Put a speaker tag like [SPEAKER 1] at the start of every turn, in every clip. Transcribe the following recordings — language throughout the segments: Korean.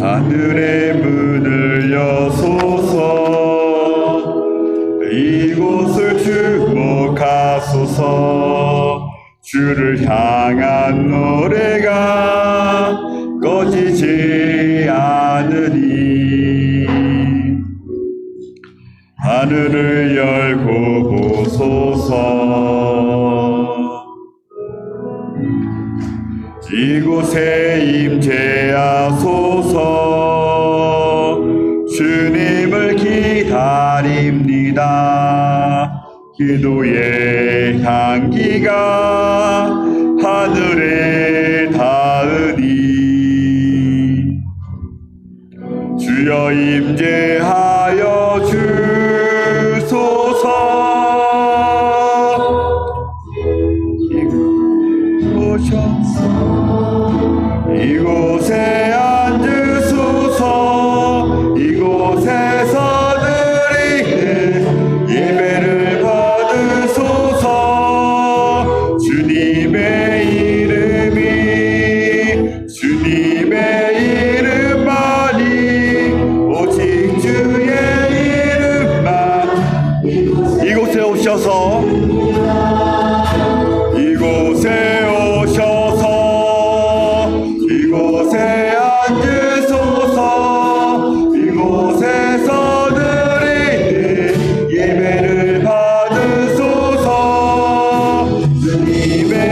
[SPEAKER 1] 하늘의 문을 여소서, 이곳을 주목하소서. 주를 향한 노래가 꺼지지 않으니 하늘을 열고 보소서. 이곳에 임재하소서. 주님을 기다립니다. 기도의 향기가 하늘에 닿으니 주여 임재하여 주소서. 이곳에 앉으소서. 이곳에서 드리는 예배를 받으소서. 주님의 이름만이, 오직 주의 이름만. 이곳에 오셔서, 이곳에 이곳에 앉으소서. 이곳에서 드리는 예배를 받으소서. 주님의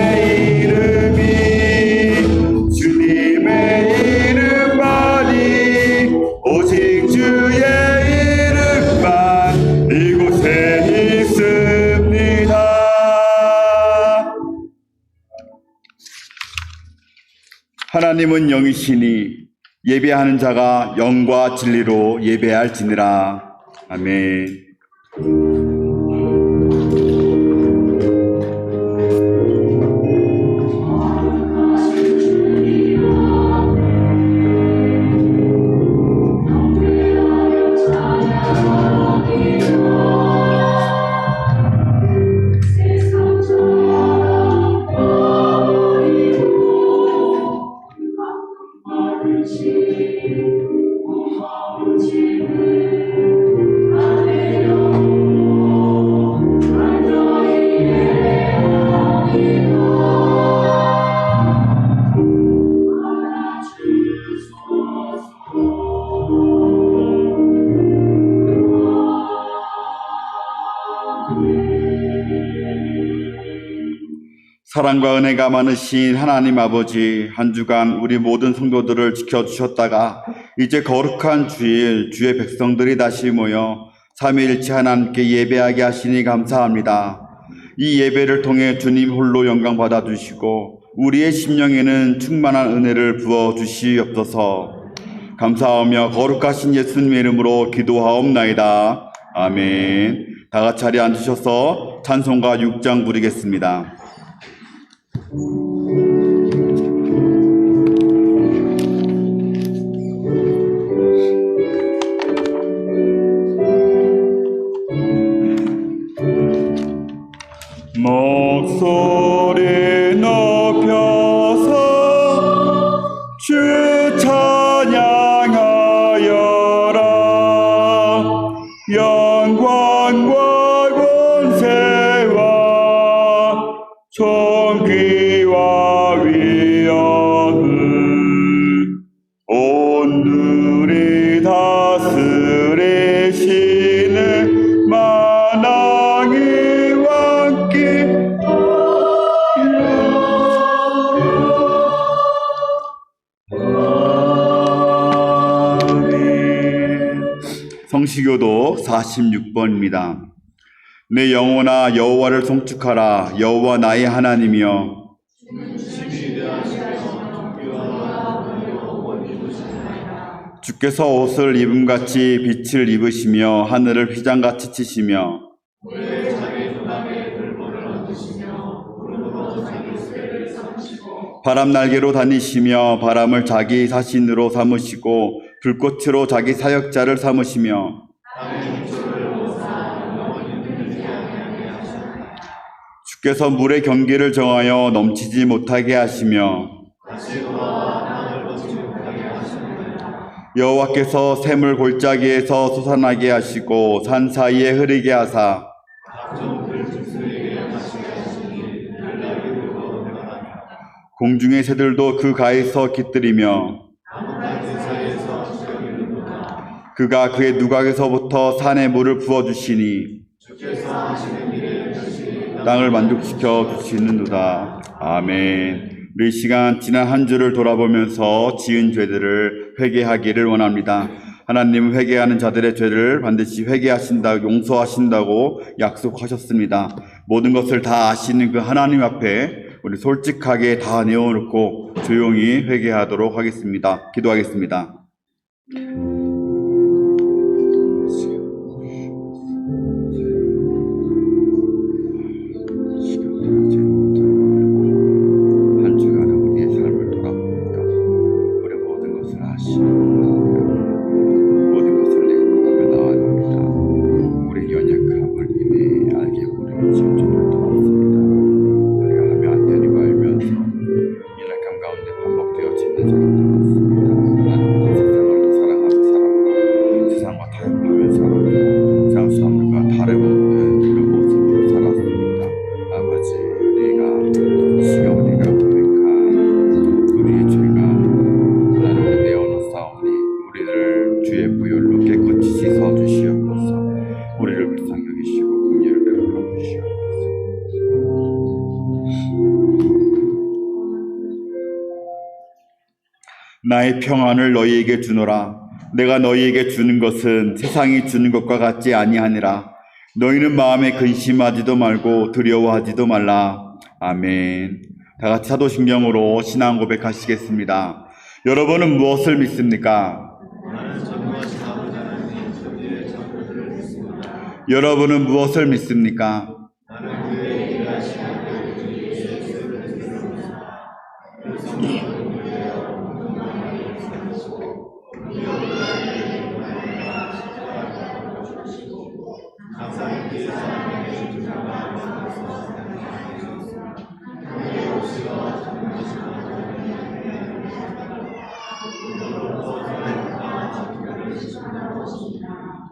[SPEAKER 1] 이름만이, 오직 주의 이름만 이곳에 있습니다. 하나님은 영이시니 예배하는 자가 영과 진리로 예배할지니라. 아멘. 사랑과 은혜가 많으신 하나님 아버지, 한 주간 우리 모든 성도들을 지켜주셨다가 이제 거룩한 주일, 주의 백성들이 다시 모여 삼위일체 하나님께 예배하게 하시니 감사합니다. 이 예배를 통해 주님 홀로 영광 받아주시고 우리의 심령에는 충만한 은혜를 부어주시옵소서. 감사하며 거룩하신 예수님의 이름으로 기도하옵나이다. 아멘. 다 같이 자리에 앉으셔서 찬송가 6장 부르겠습니다. 목소리 높여서 주 찬양하여라. 영광과 권세와 존귀와 위엄을 온누리 다스리시는 만왕의 왕께 성시교도 46번입니다. 내 영혼아 여호와를 송축하라. 여호와 나의 하나님이여. 주께서 옷을 입음같이 빛을 입으시며 하늘을 휘장같이 치시며 바람 날개로 다니시며 바람을 자기 사신으로 삼으시고 불꽃으로 자기 사역자를 삼으시며 주께서 물의 경계를 정하여 넘치지 못하게 하시며 여호와께서 샘을 골짜기에서 솟아나게 하시고 산 사이에 흐르게 하사 공중의 새들도 그 가에서 깃들이며 그가 그의 누각에서부터 산에 물을 부어주시니 땅을 만족시켜 주시는도다. 아멘. 우리 시간 지난 한 주를 돌아보면서 지은 죄들을 회개하기를 원합니다. 하나님은 회개하는 자들의 죄를 반드시 회개하신다, 용서하신다고 약속하셨습니다. 모든 것을 다 아시는 그 하나님 앞에 우리 솔직하게 다 내어놓고 조용히 회개하도록 하겠습니다. 기도하겠습니다. 나의 평안을 너희에게 주노라. 내가 너희에게 주는 것은 세상이 주는 것과 같지 아니하니라. 너희는 마음에 근심하지도 말고 두려워하지도 말라. 아멘. 다 같이 사도신경으로 신앙 고백하시겠습니다. 여러분은 무엇을 믿습니까? 여러분은 무엇을 믿습니까?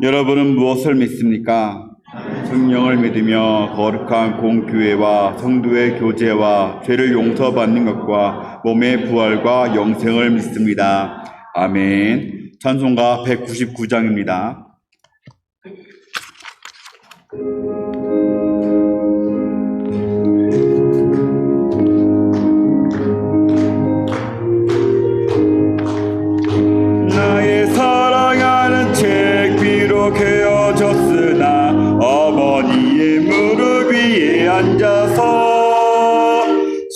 [SPEAKER 1] 여러분은 무엇을 믿습니까? 성령을 믿으며 거룩한 공교회와 성도의 교제와 죄를 용서받는 것과 몸의 부활과 영생을 믿습니다. 아멘. 찬송가 199장입니다. 무릎 위에 앉아서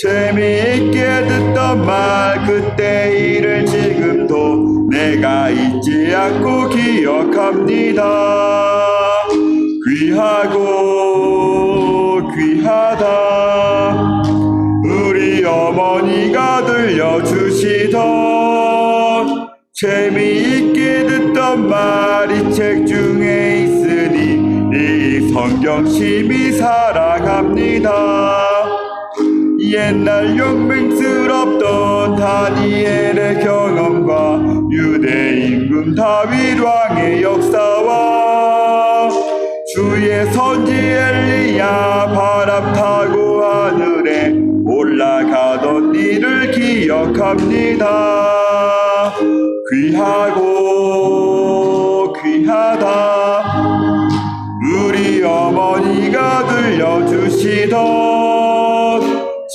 [SPEAKER 1] 재미있게 듣던 말 그때 일을 지금도 내가 잊지 않고 기억합니다. 귀하고 귀하다. 우리 어머니가 들려주시던 재미있게 듣던 말이 책 중에 있으니 이 성경 심히 사랑합니다. 옛날 용맹스럽던 다니엘의 경험과 유대 임금 다윗 왕의 역사와 주의 선지 엘리야 바람 타고 하늘에 올라가던 일을 기억합니다. 귀하고 귀하다. 우리 어머니가 들려주시던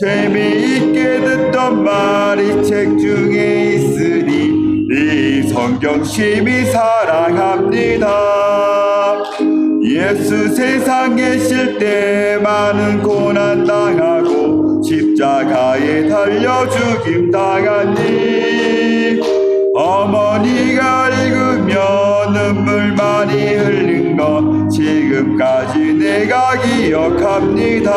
[SPEAKER 1] 재미있게 듣던 말이 책 중에 있으니 이 성경 심히 사랑합니다. 예수 세상 계실 때 많은 고난 당하고 십자가에 달려 죽임 당하니 어머니가 읽으며 눈물 많이 흘린 것 지금까지 내가 기억합니다.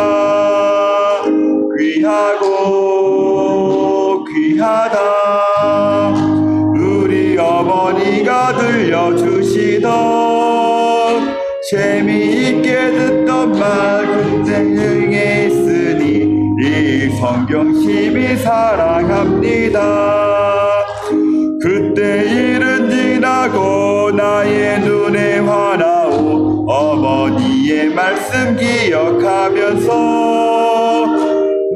[SPEAKER 1] 귀하고 귀하다. 우리 어머니가 들려주시던 재미있게 듣던 말 그때 있으니 이 성경 심히 사랑합니다. 그때 일은 지나고 나의 눈에 환하오 어머니의 말씀 기억하면서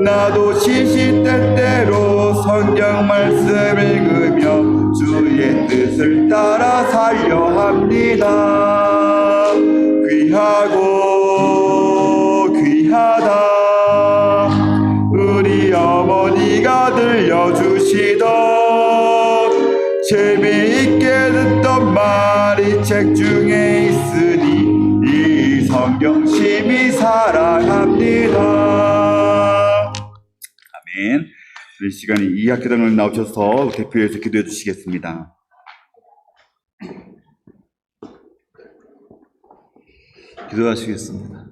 [SPEAKER 1] 나도 시시때때로 성경 말씀 읽으며 주의 뜻을 따라 살려 합니다. 귀하고 귀하다. 우리 어머니가 들려주시던 재미있게 듣던 말이 책 중에 있으니 이 성경 심히 사랑합니다. 아멘. 이 시간에 이 학교당을 나오셔서 대표해서 기도해 주시겠습니다.
[SPEAKER 2] 기도하시겠습니다.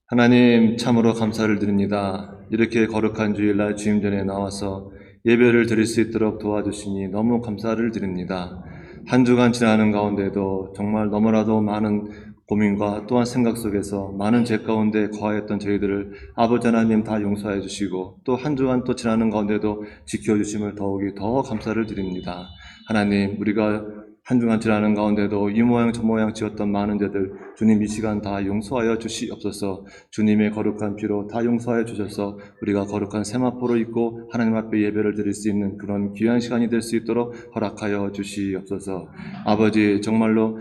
[SPEAKER 2] 하나님 참으로 감사를 드립니다. 이렇게 거룩한 주일날 주임 전에 나와서 예배를 드릴 수 있도록 도와주시니 너무 감사를 드립니다. 한 주간 지나는 가운데도 정말 너무나도 많은 고민과 또한 생각 속에서 많은 죄 가운데 거하였던 저희들을 아버지 하나님 다 용서해 주시고 또 한 주간 또 지나는 가운데도 지켜주심을 더욱이 더 감사를 드립니다. 하나님 우리가 한 주간 지나는 가운데도 이 모양 저 모양 지었던 많은 죄들 주님 이 시간 다 용서하여 주시옵소서. 주님의 거룩한 피로 다 용서하여 주셔서 우리가 거룩한 세마포로 입고 하나님 앞에 예배를 드릴 수 있는 그런 귀한 시간이 될 수 있도록 허락하여 주시옵소서. 아버지 정말로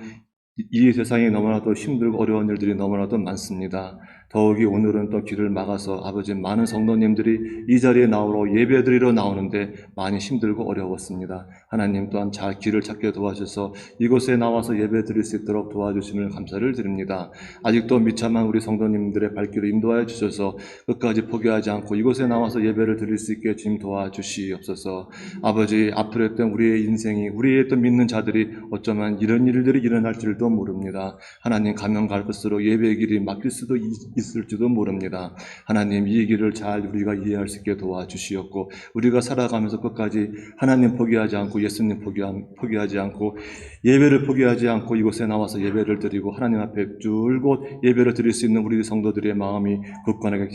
[SPEAKER 2] 이 세상이 너무나도 힘들고 어려운 일들이 너무나도 많습니다. 더욱이 오늘은 또 길을 막아서 아버지 많은 성도님들이 이 자리에 나오러 예배드리러 나오는데 많이 힘들고 어려웠습니다. 하나님 또한 잘 길을 찾게 도와주셔서 이곳에 나와서 예배드릴 수 있도록 도와주심을 감사를 드립니다. 아직도 미참한 우리 성도님들의 발길을 인도하여 주셔서 끝까지 포기하지 않고 이곳에 나와서 예배를 드릴 수 있게 주님 도와주시옵소서. 아버지 앞으로 했던 우리의 인생이 우리의 또 믿는 자들이 어쩌면 이런 일들이 일어날 줄도 모릅니다. 하나님 가면 갈 것으로 예배의 길이 막힐 수도 있을지도 모릅니다. 하나님 이 길을 잘 우리가 이해할 수 있게 도와주시옵고 우리가 살아가면서 끝까지 하나님 포기하지 않고 예수님 포기하지 않고 예배를 포기하지 않고 이곳에 나와서 예배를 드리고 하나님 앞에 줄곧 예배를 드릴 수 있는 우리 성도들의 마음이 굳건하게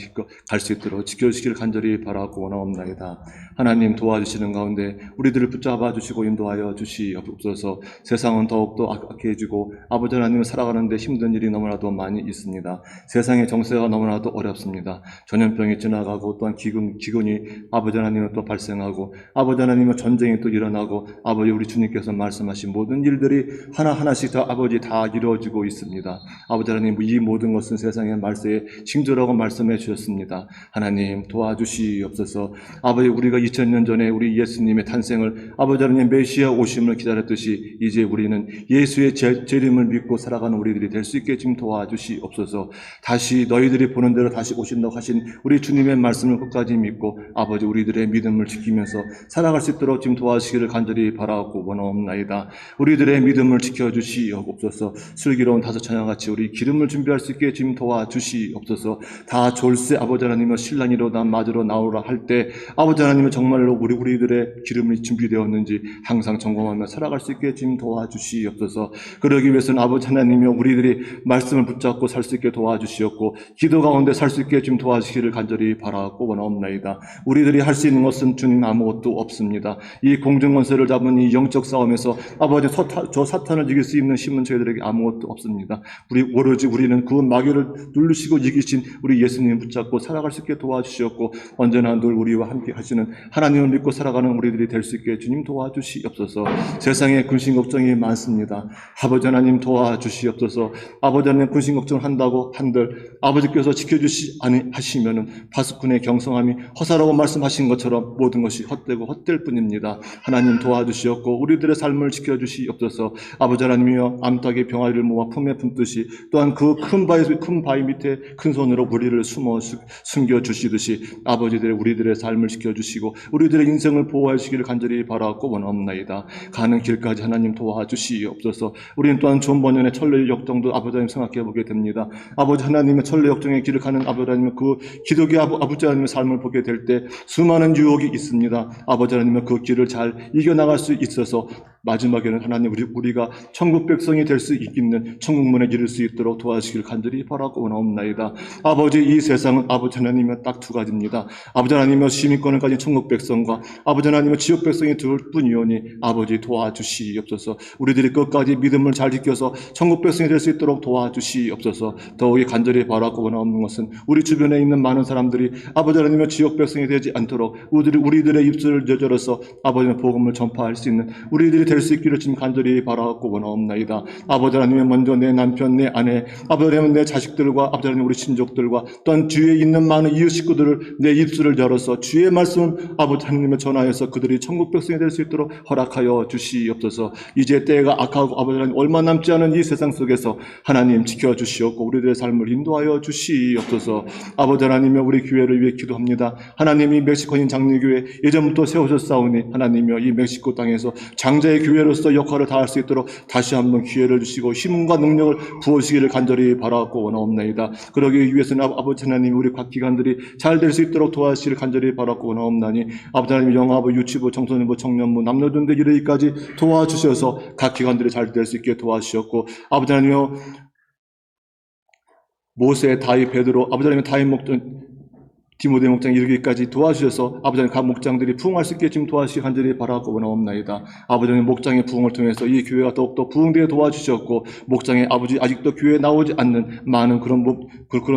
[SPEAKER 2] 갈 수 있도록 지켜주시길 간절히 바라고 원하옵나이다. 하나님 도와주시는 가운데 우리들을 붙잡아 주시고 인도하여 주시옵소서. 세상은 더욱더 악해지고 아버지 하나님을 살아가는데 힘든 일이 너무나도 많이 있습니다. 세상의 정세가 너무나도 어렵습니다. 전염병이 지나가고 또한 기근이 아버지 하나님은 또 발생하고 아버지 하나님은 전쟁이 또 일어나고 아버지 우리 주님께서 말씀하신 모든 일들이 하나하나씩 다 아버지 다 이루어지고 있습니다. 아버지 하나님 이 모든 것은 세상의 말세에 징조라고 말씀해 주셨습니다. 하나님 도와주시옵소서. 아버지 우리가 2000년 전에 우리 예수님의 탄생을 아버지 하나님 메시아 오심을 기다렸듯이 이제 우리는 예수의 재림을 믿고 살아가는 우리들이 될 수 있게 지금 도와주시옵소서. 다시 너희들이 보는 대로 다시 오신다고 하신 우리 주님의 말씀을 끝까지 믿고 아버지 우리들의 믿음을 지키면서 살아갈 수 있도록 지금 도와주시기를 간절히 바라고 원하옵나이다. 우리들의 믿음을 지켜주시옵소서. 슬기로운 다섯 찬양같이 우리 기름을 준비할 수 있게 지금 도와주시옵소서. 다 졸세 아버지 하나님의 신랑이로다 맞으러 나오라 할 때 아버지 하나님은 정말로 우리들의 기름이 준비되었는지 항상 점검하며 살아갈 수 있게 지금 도와주시옵소서. 그러기 위해서는 아버지 하나님이 우리들이 말씀을 붙잡고 살 수 있게 도와주시옵고 기도 가운데 살 수 있게 지금 도와주시기를 간절히 바라고 원하옵나이다. 우리들이 할 수 있는 것은 주님 아무것도 없습니다. 이 공중권세를 잡은 이 영적 싸움에서 아버지 저 사탄을 이길 수 있는 힘은 저희들에게 아무것도 없습니다. 오로지 우리는 그 마귀를 누르시고 이기신 우리 예수님 붙잡고 살아갈 수 있게 도와주시옵고 언제나 늘 우리와 함께 하시는 하나님을 믿고 살아가는 우리들이 될 수 있게 주님 도와주시옵소서. 세상에 근심 걱정이 많습니다. 아버지 하나님 도와주시옵소서. 아버지 하나님 근심 걱정을 한다고 한들 아버지께서 지켜주시 하시면은 파수꾼의 경성함이 허사라고 말씀하신 것처럼 모든 것이 헛되고 헛될 뿐입니다. 하나님 도와주시옵고 우리들의 삶을 지켜주시옵소서. 아버지 하나님이여 암탉이 병아리를 모아 품에 품듯이 또한 그 큰 바위 밑에 큰 손으로 우리를 숨겨주시듯이 아버지들의 우리들의 삶을 지켜주시고 우리들의 인생을 보호해 주시기를 간절히 바라고 원하옵나이다. 가는 길까지 하나님 도와주시옵소서. 우리는 또한 존 번연의 천례 역정도 아버지 하나님 생각해 보게 됩니다. 아버지 하나님의 천례 역정의 길을 가는 아버지 하나님의 그 기독의 아버지 하나님의 삶을 보게 될 때 수많은 유혹이 있습니다. 아버지 하나님의 그 길을 잘 이겨나갈 수 있어서 마지막에는 하나님 우리가 천국 백성이 될 수 있는 천국문에 이를 수 있도록 도와주시기를 간절히 바라고 원하옵나이다. 아버지 이 세상은 아버지 하나님의 딱 두 가지입니다. 아버지 하나님의 시민권을 가진 천국 백성과 아버지 하나님의 지옥 백성이 둘 뿐이오니 아버지 도와주시옵소서. 우리들이 끝까지 믿음을 잘 지켜서 천국 백성이 될 수 있도록 도와주시옵소서. 더욱이 간절히 바라고 원하옵는 것은 우리 주변에 있는 많은 사람들이 아버지 하나님의 지옥 백성이 되지 않도록 우리들의 입술을 저절어서 아버지의 복음을 전파할 수 있는 우리들이 될 수 있기를 지금 간절히 바라고 원하옵나이다. 아버지 하나님 먼저 내 남편 내 아내 아버지 하나님 내 자식들과 아버지 하나님 우리 친족들과 또한 주위에 있는 많은 이웃 식구들을 내 입술을 열어서 주의 말씀을 아버지 하나님에 전하여서 그들이 천국 백성이 될 수 있도록 허락하여 주시옵소서. 이제 때가 악하고 아버지 하나님 얼마 남지 않은 이 세상 속에서 하나님 지켜주시옵고 우리들의 삶을 인도하여 주시옵소서. 아버지 하나님의 우리 교회를 위해 기도합니다. 하나님이 멕시코인 장로교회 예전부터 세우셨사오니 하나님이여 이 멕시코 땅에서 장자의 교회로서 역할을 다할 수 있도록 다시 한번 기회를 주시고 힘과 능력을 부어주시기를 간절히 바라고 원하옵나이다. 그러기 위해서는 아버지 하나님 우리 각 기관들이 잘 될 수 있도록 도와주시기를 간절히 바라고 원하옵나니 아버지 하나님 영화부, 유치부, 청소년부, 청년부, 남녀준대 이르기까지 도와주셔서 각 기관들이 잘 될 수 있게 도와주셨고 아버지 하나님이여 모세, 다윗, 베드로, 아버지 하나님 다윗 목전 디모데 목장 이르기까지 도와주셔서 아버지 하나님 각 목장들이 부흥할 수 있게 지금 도와주시기 간절히 바라고 원하옵나이다. 아버지 하나님 목장의 부흥을 통해서 이 교회가 더욱더 부흥되게 도와주셨고 목장의 아버지 아직도 교회에 나오지 않는 많은 그런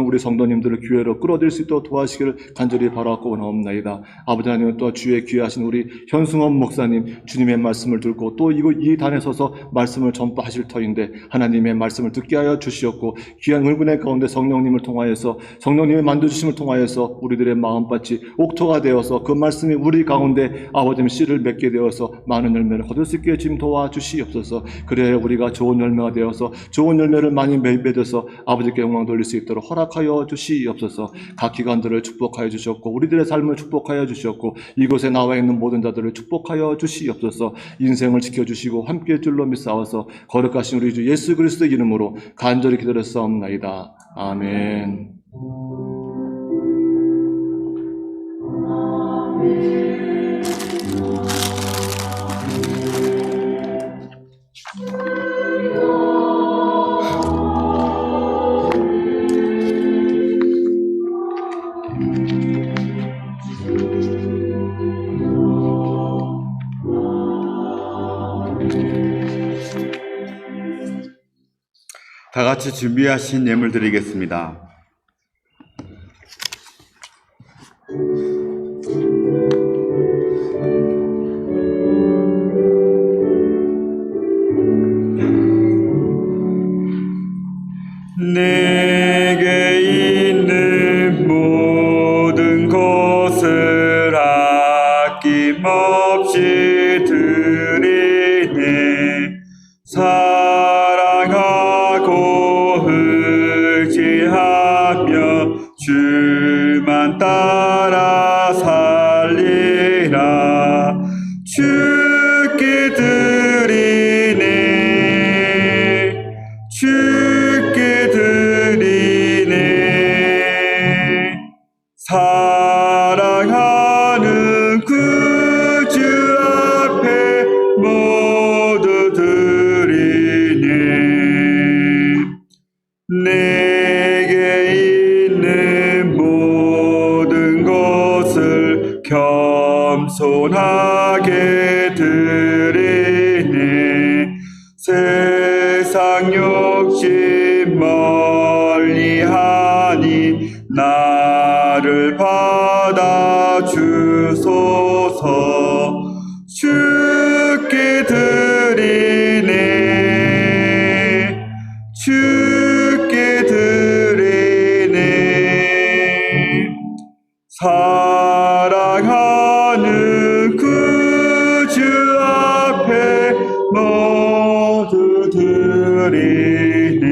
[SPEAKER 2] 우리 성도님들을 교회로 끌어들일 수 있도록 도와주시기를 간절히 바라고 원하옵나이다. 아버지 하나님 또 주의 귀하신 우리 현승원 목사님 주님의 말씀을 듣고 또 이 단에 서서 말씀을 전파하실 터인데 하나님의 말씀을 듣게 하여 주시었고 귀한 은혜 가운데 성령님을 통하여서 성령님의 만져주심을 통하여서 우리들의 마음밭이 옥토가 되어서 그 말씀이 우리 가운데 아버지의 씨를 맺게 되어서 많은 열매를 거둘 수 있게 지금 도와주시옵소서. 그래야 우리가 좋은 열매가 되어서 좋은 열매를 많이 맺어서 아버지께 영광 돌릴 수 있도록 허락하여 주시옵소서. 각 기관들을 축복하여 주셨고 우리들의 삶을 축복하여 주셨고 이곳에 나와 있는 모든 자들을 축복하여 주시옵소서. 인생을 지켜주시고 함께할 줄로 믿사와서 거룩하신 우리 주 예수 그리스도의 이름으로 간절히 기도했사옵나이다. 아멘.
[SPEAKER 1] 다 같이 준비하신 예물 드리겠습니다. 내게 있는 모든 것을 아낌없이 드리네. 사랑하고 의지하며 주만 따라 살리라. 주께 드리네. 주께 드리네. 사랑하는 구주 앞에 모두 드리네. 내게 있는 모든 것을 겸손하게 드리네. 세상 욕심 멀리하니 나를 받아 주소서. 주께 드리네. 주께 드리네. 사랑하는 구주 앞에 모두 드리네.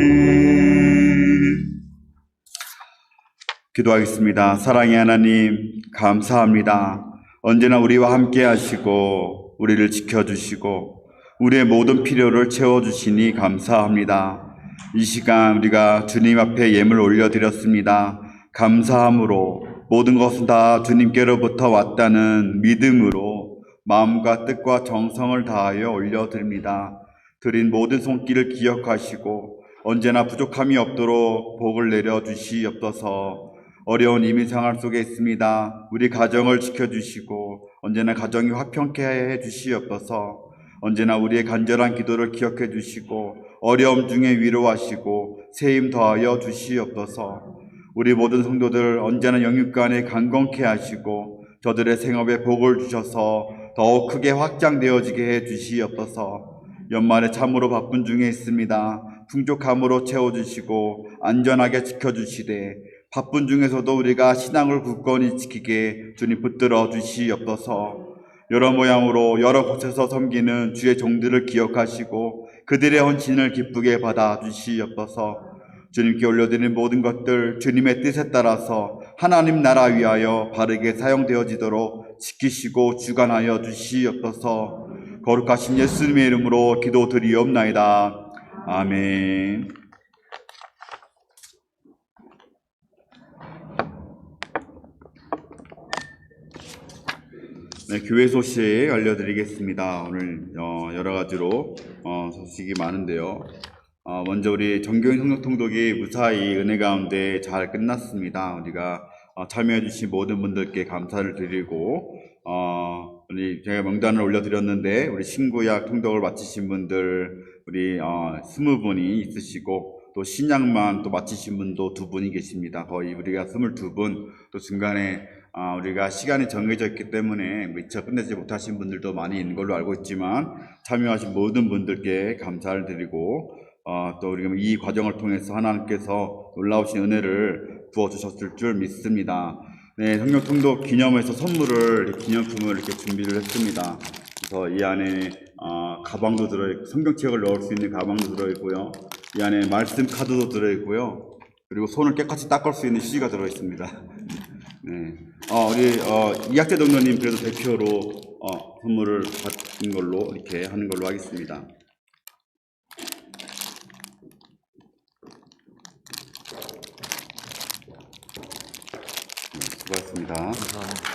[SPEAKER 1] 기도하겠습니다. 사랑의 하나님, 감사합니다. 언제나 우리와 함께 하시고 우리를 지켜주시고 우리의 모든 필요를 채워주시니 감사합니다. 이 시간 우리가 주님 앞에 예물 올려드렸습니다. 감사함으로 모든 것은 다 주님께로부터 왔다는 믿음으로 마음과 뜻과 정성을 다하여 올려드립니다. 드린 모든 손길을 기억하시고 언제나 부족함이 없도록 복을 내려주시옵소서. 어려운 이민 생활 속에 있습니다. 우리 가정을 지켜주시고 언제나 가정이 화평케 해주시옵소서. 언제나 우리의 간절한 기도를 기억해 주시고 어려움 중에 위로하시고 세임 더하여 주시옵소서. 우리 모든 성도들 언제나 영육간에 강건케 하시고 저들의 생업에 복을 주셔서 더욱 크게 확장되어지게 해 주시옵소서. 연말에 참으로 바쁜 중에 있습니다. 풍족함으로 채워주시고 안전하게 지켜주시되 바쁜 중에서도 우리가 신앙을 굳건히 지키게 주님 붙들어 주시옵소서. 여러 모양으로 여러 곳에서 섬기는 주의 종들을 기억하시고 그들의 헌신을 기쁘게 받아 주시옵소서. 주님께 올려드리는 모든 것들 주님의 뜻에 따라서 하나님 나라 위하여 바르게 사용되어지도록 지키시고 주관하여 주시옵소서. 거룩하신 예수님의 이름으로 기도드리옵나이다. 아멘. 네, 교회 소식 알려드리겠습니다. 오늘 여러 가지로 소식이 많은데요. 먼저 우리 정교인 성령통독이 무사히 은혜 가운데 잘 끝났습니다. 우리가 참여해주신 모든 분들께 감사를 드리고 우리 제가 명단을 올려드렸는데 우리 신구약 통독을 마치신 분들 우리 20분이 있으시고 또 신약만 또 마치신 분도 2분이 계십니다. 거의 우리가 22분, 또 중간에 우리가 시간이 정해져 있기 때문에 미처 끝내지 못하신 분들도 많이 있는 걸로 알고 있지만 참여하신 모든 분들께 감사를 드리고 또 우리가 이 과정을 통해서 하나님께서 놀라우신 은혜를 부어주셨을 줄 믿습니다. 네, 성령통독 기념해서 선물을, 기념품을 이렇게 준비를 했습니다. 그래서 이 안에 가방도 들어있고 성경책을 넣을 수 있는 가방도 들어있고요. 이 안에 말씀 카드도 들어있고요. 그리고 손을 깨끗이 닦을 수 있는 휴지가 들어있습니다. 네. 우리 이학재 동료님 그래도 대표로 선물을 받은 걸로 이렇게 하는 걸로 하겠습니다. 네, 수고하셨습니다.
[SPEAKER 2] 감사합니다.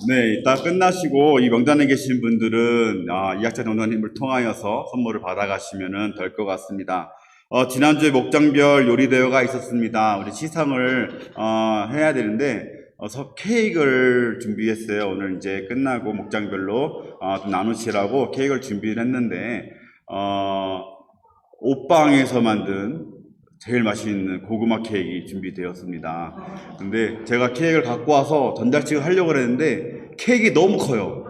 [SPEAKER 1] 네, 이따 끝나시고 이 명단에 계신 분들은 이학재 동료님을 통하여서 선물을 받아가시면 될 것 같습니다. 지난주에 목장별 요리대회가 있었습니다. 우리 시상을 해야 되는데 케이크를 준비했어요. 오늘 이제 끝나고 목장별로 좀 나누시라고 케이크를 준비를 했는데 옷방에서 만든 제일 맛있는 고구마 케이크 준비되었습니다. 근데 제가 케이크를 갖고 와서 전달식을 하려고 했는데 케이크 너무 커요.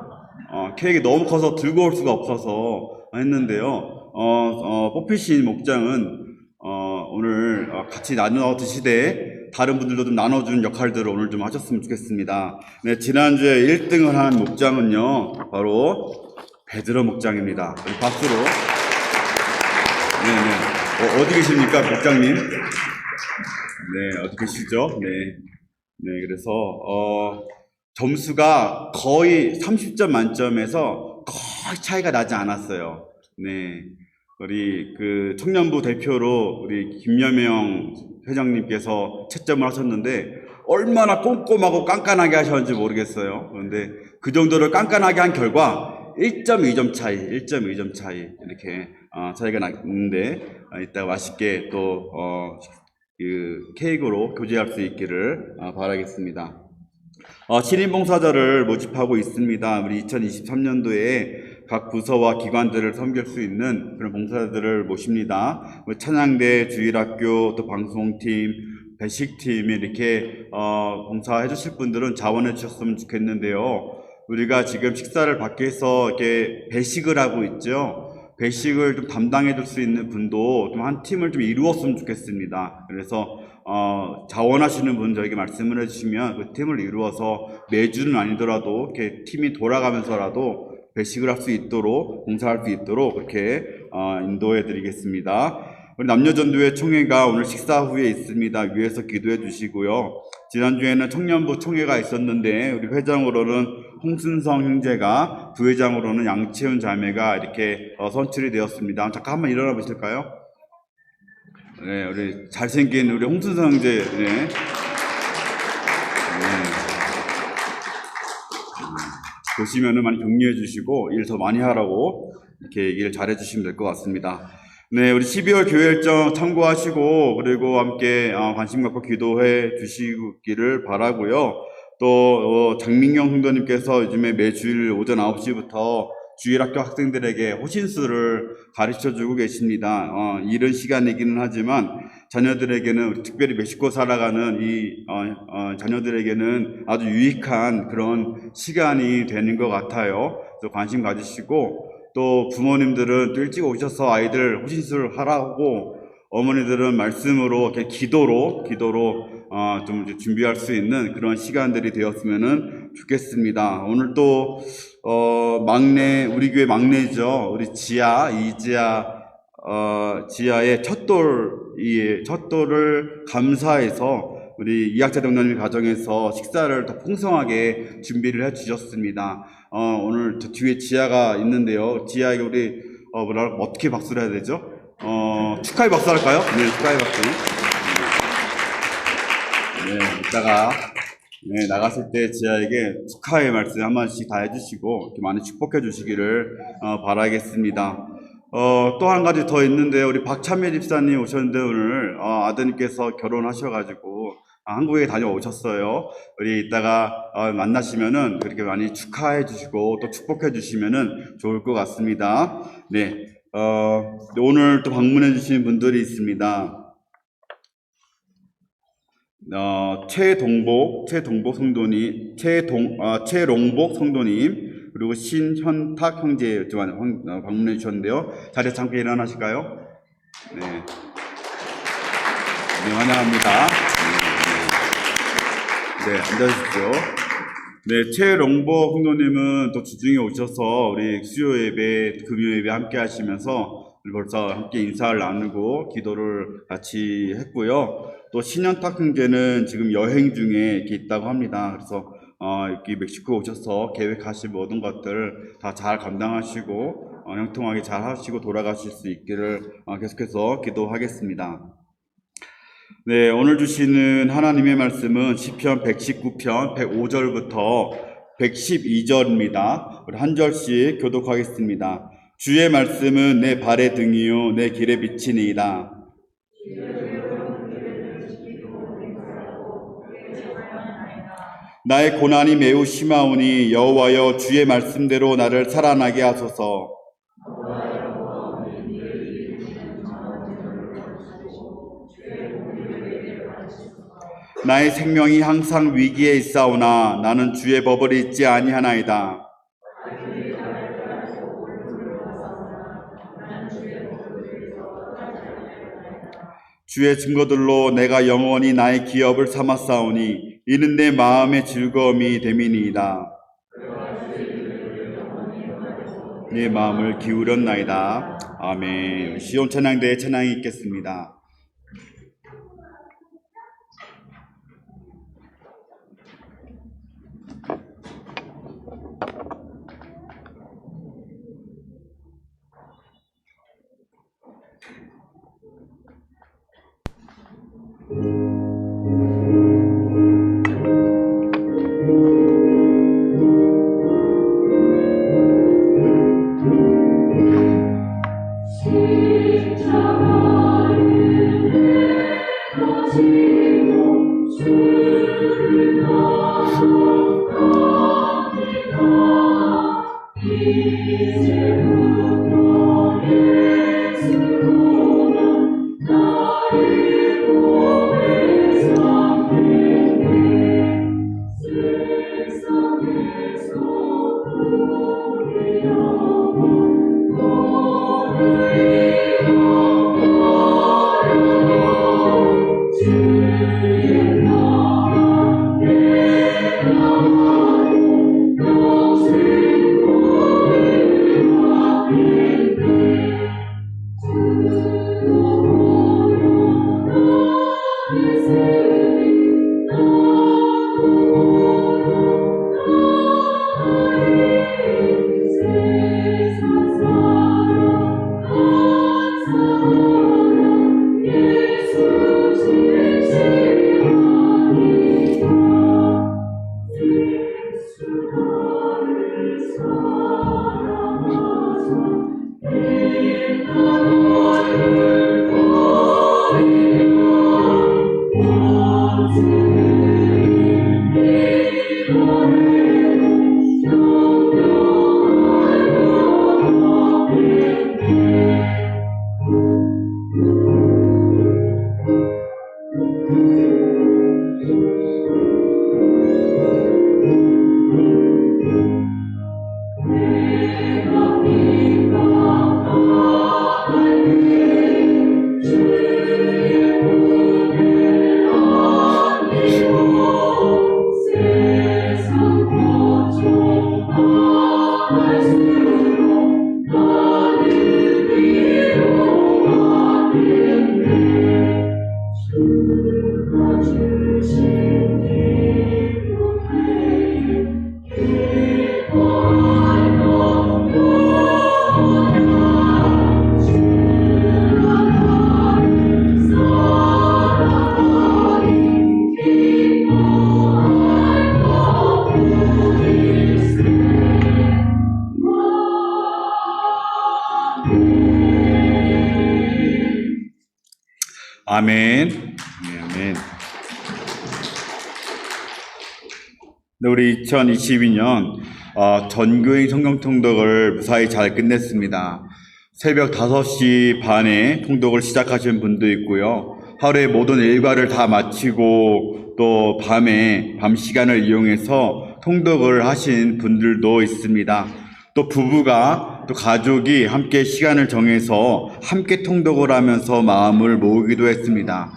[SPEAKER 1] 케이크 너무 커서 들고 올 수가 없어서 했는데요. 뽑히신 목장은 오늘 같이 나눠 드시되 다른 분들도 좀 나눠주는 역할들을 오늘 좀 하셨으면 좋겠습니다. 네, 지난주에 1등을 한 목장은요, 바로 베드로 목장입니다. 우리 박수로. 네네. 어디 계십니까, 목장님? 네, 어디 계시죠? 네. 네, 그래서, 점수가 거의 30점 만점에서 거의 차이가 나지 않았어요. 네. 우리 그 청년부 대표로 우리 김여명 회장님께서 채점을 하셨는데 얼마나 꼼꼼하고 깐깐하게 하셨는지 모르겠어요. 그런데 그 정도를 깐깐하게 한 결과 1.2점 차이 이렇게 차이가 났는데 이따가 맛있게 또 그 케이크로 교제할 수 있기를 바라겠습니다. 신인봉사자를 모집하고 있습니다. 우리 2023년도에 각 부서와 기관들을 섬길 수 있는 그런 봉사자들을 모십니다. 찬양대, 주일학교, 또 방송팀, 배식팀 이렇게 봉사해 주실 분들은 자원해 주셨으면 좋겠는데요. 우리가 지금 식사를 밖에서 이렇게 배식을 하고 있죠. 배식을 좀 담당해 줄 수 있는 분도 좀 한 팀을 좀 이루었으면 좋겠습니다. 그래서 자원하시는 분 저에게 말씀을 해주시면 그 팀을 이루어서 매주는 아니더라도 이렇게 팀이 돌아가면서라도 배식을 할 수 있도록 봉사할 수 있도록 그렇게 인도해 드리겠습니다. 우리 남녀전도회 총회가 오늘 식사 후에 있습니다. 위에서 기도해 주시고요. 지난주에는 청년부 총회가 있었는데 우리 회장으로는 홍순성 형제가, 부회장으로는 양채훈 자매가 이렇게 선출이 되었습니다. 잠깐 한번 일어나 보실까요? 네, 우리 잘생긴 우리 홍순성 형제. 네. 보시면은 많이 격려해 주시고 일 더 많이 하라고 이렇게 얘기를 잘해 주시면 될 것 같습니다. 네, 우리 12월 교회 일정 참고하시고 그리고 함께 관심 갖고 기도해 주시기를 바라고요. 또 장민경 성도님께서 요즘에 매주일 오전 9시부터 주일학교 학생들에게 호신술을 가르쳐주고 계십니다. 이른 시간이기는 하지만 자녀들에게는 특별히 멕시코 살아가는 이 자녀들에게는 아주 유익한 그런 시간이 되는 것 같아요. 그래서 관심 가지시고 또 부모님들은 또 일찍 오셔서 아이들 호신술 하라고 어머니들은 말씀으로 이렇게 기도로 좀 준비할 수 있는 그런 시간들이 되었으면 좋겠습니다. 오늘 또 막내 우리 교회 막내죠. 우리 지아의 첫돌을 감사해서 우리 이학자 장로님 가정에서 식사를 더 풍성하게 준비를 해 주셨습니다. 오늘 저 뒤에 지아가 있는데요. 지아에게 우리 어떻게 박수를 해야 되죠? 축하의 박수 할까요? 네, 축하의 박수. 네, 이따가 나갔을 때 지아에게 축하의 말씀 한마디씩 다 해주시고 이렇게 많이 축복해 주시기를 바라겠습니다. 또 한 가지 더 있는데요. 우리 박찬미 집사님 오셨는데 오늘 아드님께서 결혼하셔가지고 한국에 다녀오셨어요. 우리 이따가 만나시면은 그렇게 많이 축하해 주시고 또 축복해 주시면은 좋을 것 같습니다. 네, 오늘 또 방문해 주신 분들이 있습니다. 최롱복 성도님, 최롱복 성도님, 그리고 신현탁 형제 방문해 주셨는데요. 자리에 잠깐 일어나실까요? 네. 네, 환영합니다. 네, 앉아주십시오. 네, 최롱복 성도님은 또 주중에 오셔서 우리 수요 예배, 금요 예배 함께 하시면서 벌써 함께 인사를 나누고 기도를 같이 했고요. 또 신현탁 형제는 지금 여행 중에 이렇게 있다고 합니다. 그래서 여기 멕시코 오셔서 계획하신 모든 것들 다 잘 감당하시고 형통하게 잘 하시고 돌아가실 수 있기를 계속해서 기도하겠습니다. 네, 오늘 주시는 하나님의 말씀은 시편 119편 105절부터 112절입니다. 우리 한 절씩 교독하겠습니다. 주의 말씀은 내 발의 등이요 내 길에 비치니이다. 나의 고난이 매우 심하오니 여호와여 주의 말씀대로 나를 살아나게 하소서. 나의 생명이 항상 위기에 있사오나 나는 주의 법을 잊지 아니하나이다. 주의 증거들로 내가 영원히 나의 기업을 삼았사오니 이는 내 마음의 즐거움이 됨이니이다. 내 마음을 기울였나이다. 아멘. 시온 찬양대의 찬양이 있겠습니다. 아멘. 아멘. 네, 우리 2022년 전교인 성경 통독을 무사히 잘 끝냈습니다. 새벽 5시 반에 통독을 시작하신 분도 있고요. 하루의 모든 일과를 다 마치고 또 밤 시간을 이용해서 통독을 하신 분들도 있습니다. 또 부부가 또 가족이 함께 시간을 정해서 함께 통독을 하면서 마음을 모으기도 했습니다.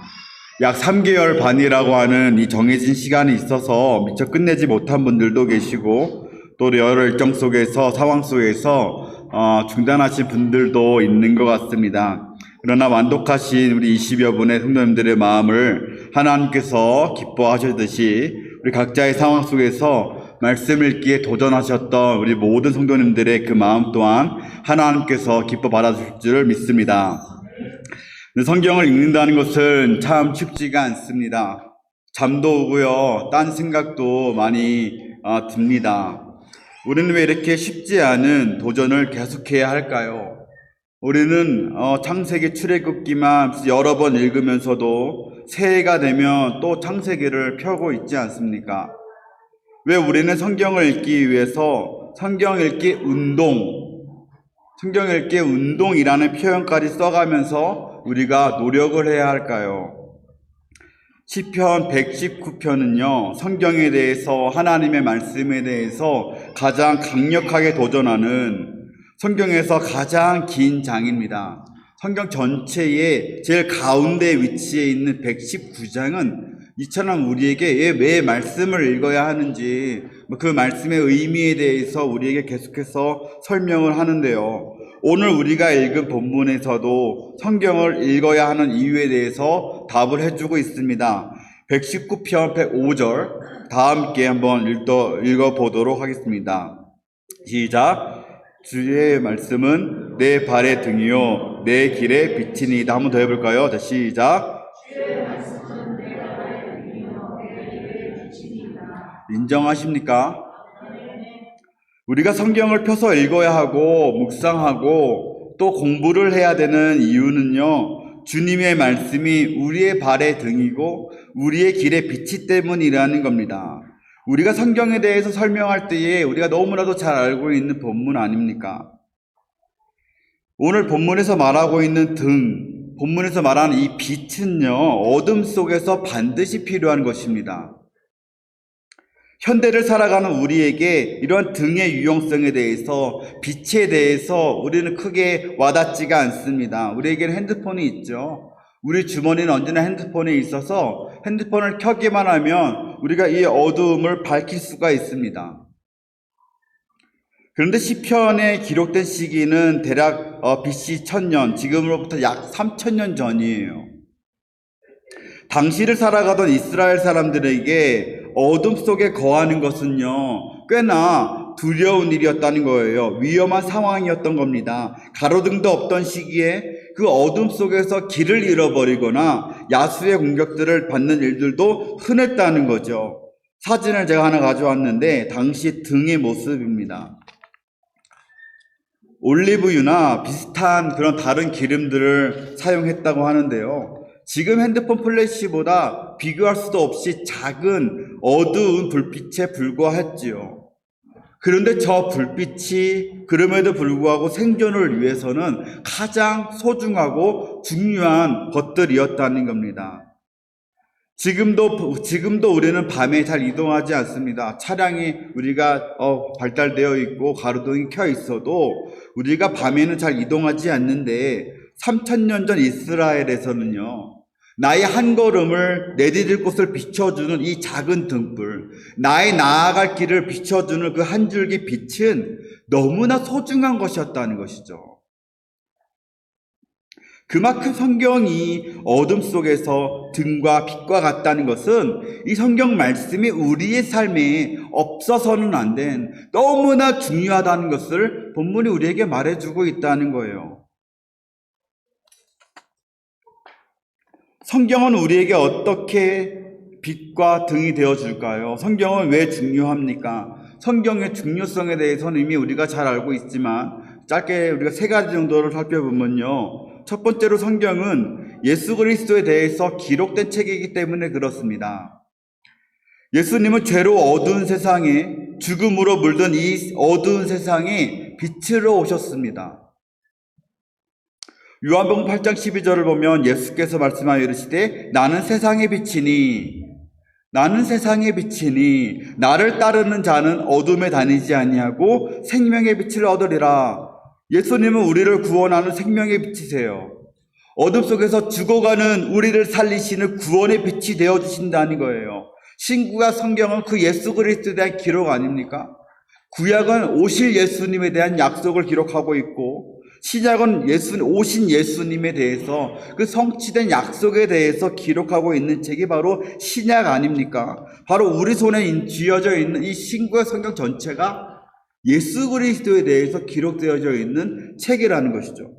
[SPEAKER 1] 약 3개월 반이라고 하는 이 정해진 시간이 있어서 미처 끝내지 못한 분들도 계시고 또 여러 일정 속에서 상황 속에서 중단하신 분들도 있는 것 같습니다. 그러나 완독하신 우리 20여 분의 성도님들의 마음을 하나님께서 기뻐하셨듯이 우리 각자의 상황 속에서 말씀 읽기에 도전하셨던 우리 모든 성도님들의 그 마음 또한 하나님께서 기뻐 받아주실 줄 믿습니다. 성경을 읽는다는 것은 참 쉽지가 않습니다. 잠도 오고요, 딴 생각도 많이 듭니다. 우리는 왜 이렇게 쉽지 않은 도전을 계속해야 할까요? 우리는 창세기 출애굽기만 여러 번 읽으면서도 새해가 되면 또 창세기를 펴고 있지 않습니까? 왜 우리는 성경을 읽기 위해서 성경 읽기 운동이라는 표현까지 써가면서 우리가 노력을 해야 할까요? 시편 119편은요, 성경에 대해서, 하나님의 말씀에 대해서 가장 강력하게 도전하는 성경에서 가장 긴 장입니다. 성경 전체의 제일 가운데 위치해 있는 119장은 이처럼 우리에게 왜 말씀을 읽어야 하는지 그 말씀의 의미에 대해서 우리에게 계속해서 설명을 하는데요. 오늘 우리가 읽은 본문에서도 성경을 읽어야 하는 이유에 대해서 답을 해주고 있습니다. 119편 105절 다 함께 한번 읽어보도록 하겠습니다. 시작. 주의 말씀은 내 발의 등이요 내 길의 빛이니이다. 한번 더 해볼까요? 자, 시작. 주의 말씀은 내 발의 등이요 내 길의 빛이니이다. 인정하십니까? 우리가 성경을 펴서 읽어야 하고 묵상하고 또 공부를 해야 되는 이유는요, 주님의 말씀이 우리의 발의 등이고 우리의 길의 빛이 때문이라는 겁니다. 우리가 성경에 대해서 설명할 때에 우리가 너무나도 잘 알고 있는 본문 아닙니까? 오늘 본문에서 말하고 있는 등, 본문에서 말하는 이 빛은요, 어둠 속에서 반드시 필요한 것입니다. 현대를 살아가는 우리에게 이런 등의 유용성에 대해서, 빛에 대해서 우리는 크게 와닿지가 않습니다. 우리에게는 핸드폰이 있죠. 우리 주머니는 언제나 핸드폰이 있어서 핸드폰을 켜기만 하면 우리가 이 어두움을 밝힐 수가 있습니다. 그런데 시편에 기록된 시기는 대략 BC 1000년, 지금으로부터 약 3000년 전이에요. 당시를 살아가던 이스라엘 사람들에게 어둠 속에 거하는 것은요, 꽤나 두려운 일이었다는 거예요. 위험한 상황이었던 겁니다. 가로등도 없던 시기에 그 어둠 속에서 길을 잃어버리거나 야수의 공격들을 받는 일들도 흔했다는 거죠. 사진을 제가 하나 가져왔는데 당시 등의 모습입니다. 올리브유나 비슷한 그런 다른 기름들을 사용했다고 하는데요. 지금 핸드폰 플래시보다 비교할 수도 없이 작은 어두운 불빛에 불과했지요. 그런데 저 불빛이 그럼에도 불구하고 생존을 위해서는 가장 소중하고 중요한 것들이었다는 겁니다. 지금도 우리는 밤에 잘 이동하지 않습니다. 차량이 우리가 발달되어 있고 가로등이 켜 있어도 우리가 밤에는 잘 이동하지 않는데 3000년 전 이스라엘에서는요, 나의 한 걸음을 내디딜 곳을 비춰주는 이 작은 등불, 나의 나아갈 길을 비춰주는 그 한 줄기 빛은 너무나 소중한 것이었다는 것이죠. 그만큼 성경이 어둠 속에서 등과 빛과 같다는 것은 이 성경 말씀이 우리의 삶에 없어서는 안 된 너무나 중요하다는 것을 본문이 우리에게 말해주고 있다는 거예요. 성경은 우리에게 어떻게 빛과 등이 되어줄까요? 성경은 왜 중요합니까? 성경의 중요성에 대해서는 이미 우리가 잘 알고 있지만 짧게 우리가 3가지 정도를 살펴보면요. 첫 번째로 성경은 예수 그리스도에 대해서 기록된 책이기 때문에 그렇습니다. 예수님은 죄로 어두운 세상에, 죽음으로 물든 이 어두운 세상에 빛으로 오셨습니다. 요한복음 8장 12절을 보면 예수께서 말씀하여 이르시되 나는 세상의 빛이니 나를 따르는 자는 어둠에 다니지 아니하고 생명의 빛을 얻으리라. 예수님은 우리를 구원하는 생명의 빛이세요. 어둠 속에서 죽어가는 우리를 살리시는 구원의 빛이 되어주신다는 거예요. 신구약 성경은 그 예수 그리스도에 대한 기록 아닙니까? 구약은 오실 예수님에 대한 약속을 기록하고 있고, 신약은 오신 예수님에 대해서 그 성취된 약속에 대해서 기록하고 있는 책이 바로 신약 아닙니까? 바로 우리 손에 쥐어져 있는 이 신구약 성경 전체가 예수 그리스도에 대해서 기록되어져 있는 책이라는 것이죠.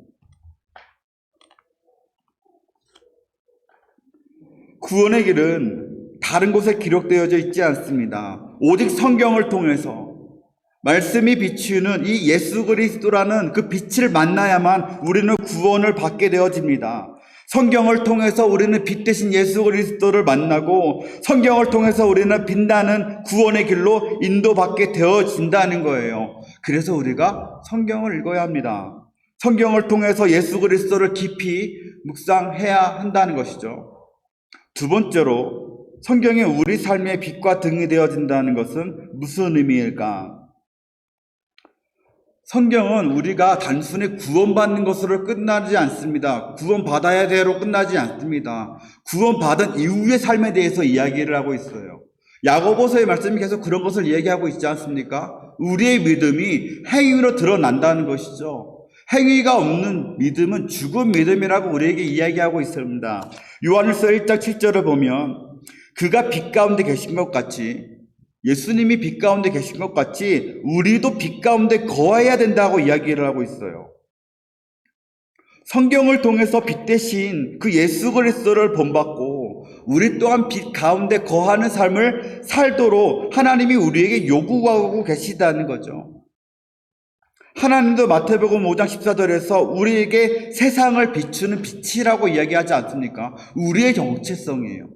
[SPEAKER 1] 구원의 길은 다른 곳에 기록되어져 있지 않습니다. 오직 성경을 통해서 말씀이 비추는 이 예수 그리스도라는 그 빛을 만나야만 우리는 구원을 받게 되어집니다. 성경을 통해서 우리는 빛 대신 예수 그리스도를 만나고 성경을 통해서 우리는 빛나는 구원의 길로 인도받게 되어진다는 거예요. 그래서 우리가 성경을 읽어야 합니다. 성경을 통해서 예수 그리스도를 깊이 묵상해야 한다는 것이죠. 두 번째로 성경이 우리 삶의 빛과 등이 되어진다는 것은 무슨 의미일까? 성경은 우리가 단순히 구원받는 것으로 끝나지 않습니다. 구원받아야 돼로 끝나지 않습니다. 구원받은 이후의 삶에 대해서 이야기를 하고 있어요. 야고보서의 말씀이 계속 그런 것을 얘기하고 있지 않습니까? 우리의 믿음이 행위로 드러난다는 것이죠. 행위가 없는 믿음은 죽은 믿음이라고 우리에게 이야기하고 있습니다. 요한일서 1장 7절을 보면 그가 빛 가운데 계신 것 같이, 예수님이 빛 가운데 계신 것 같이 우리도 빛 가운데 거해야 된다고 이야기를 하고 있어요. 성경을 통해서 빛 대신 그 예수 그리스도를 본받고 우리 또한 빛 가운데 거하는 삶을 살도록 하나님이 우리에게 요구하고 계시다는 거죠. 하나님도 마태복음 5장 14절에서 우리에게 세상을 비추는 빛이라고 이야기하지 않습니까? 우리의 정체성이에요.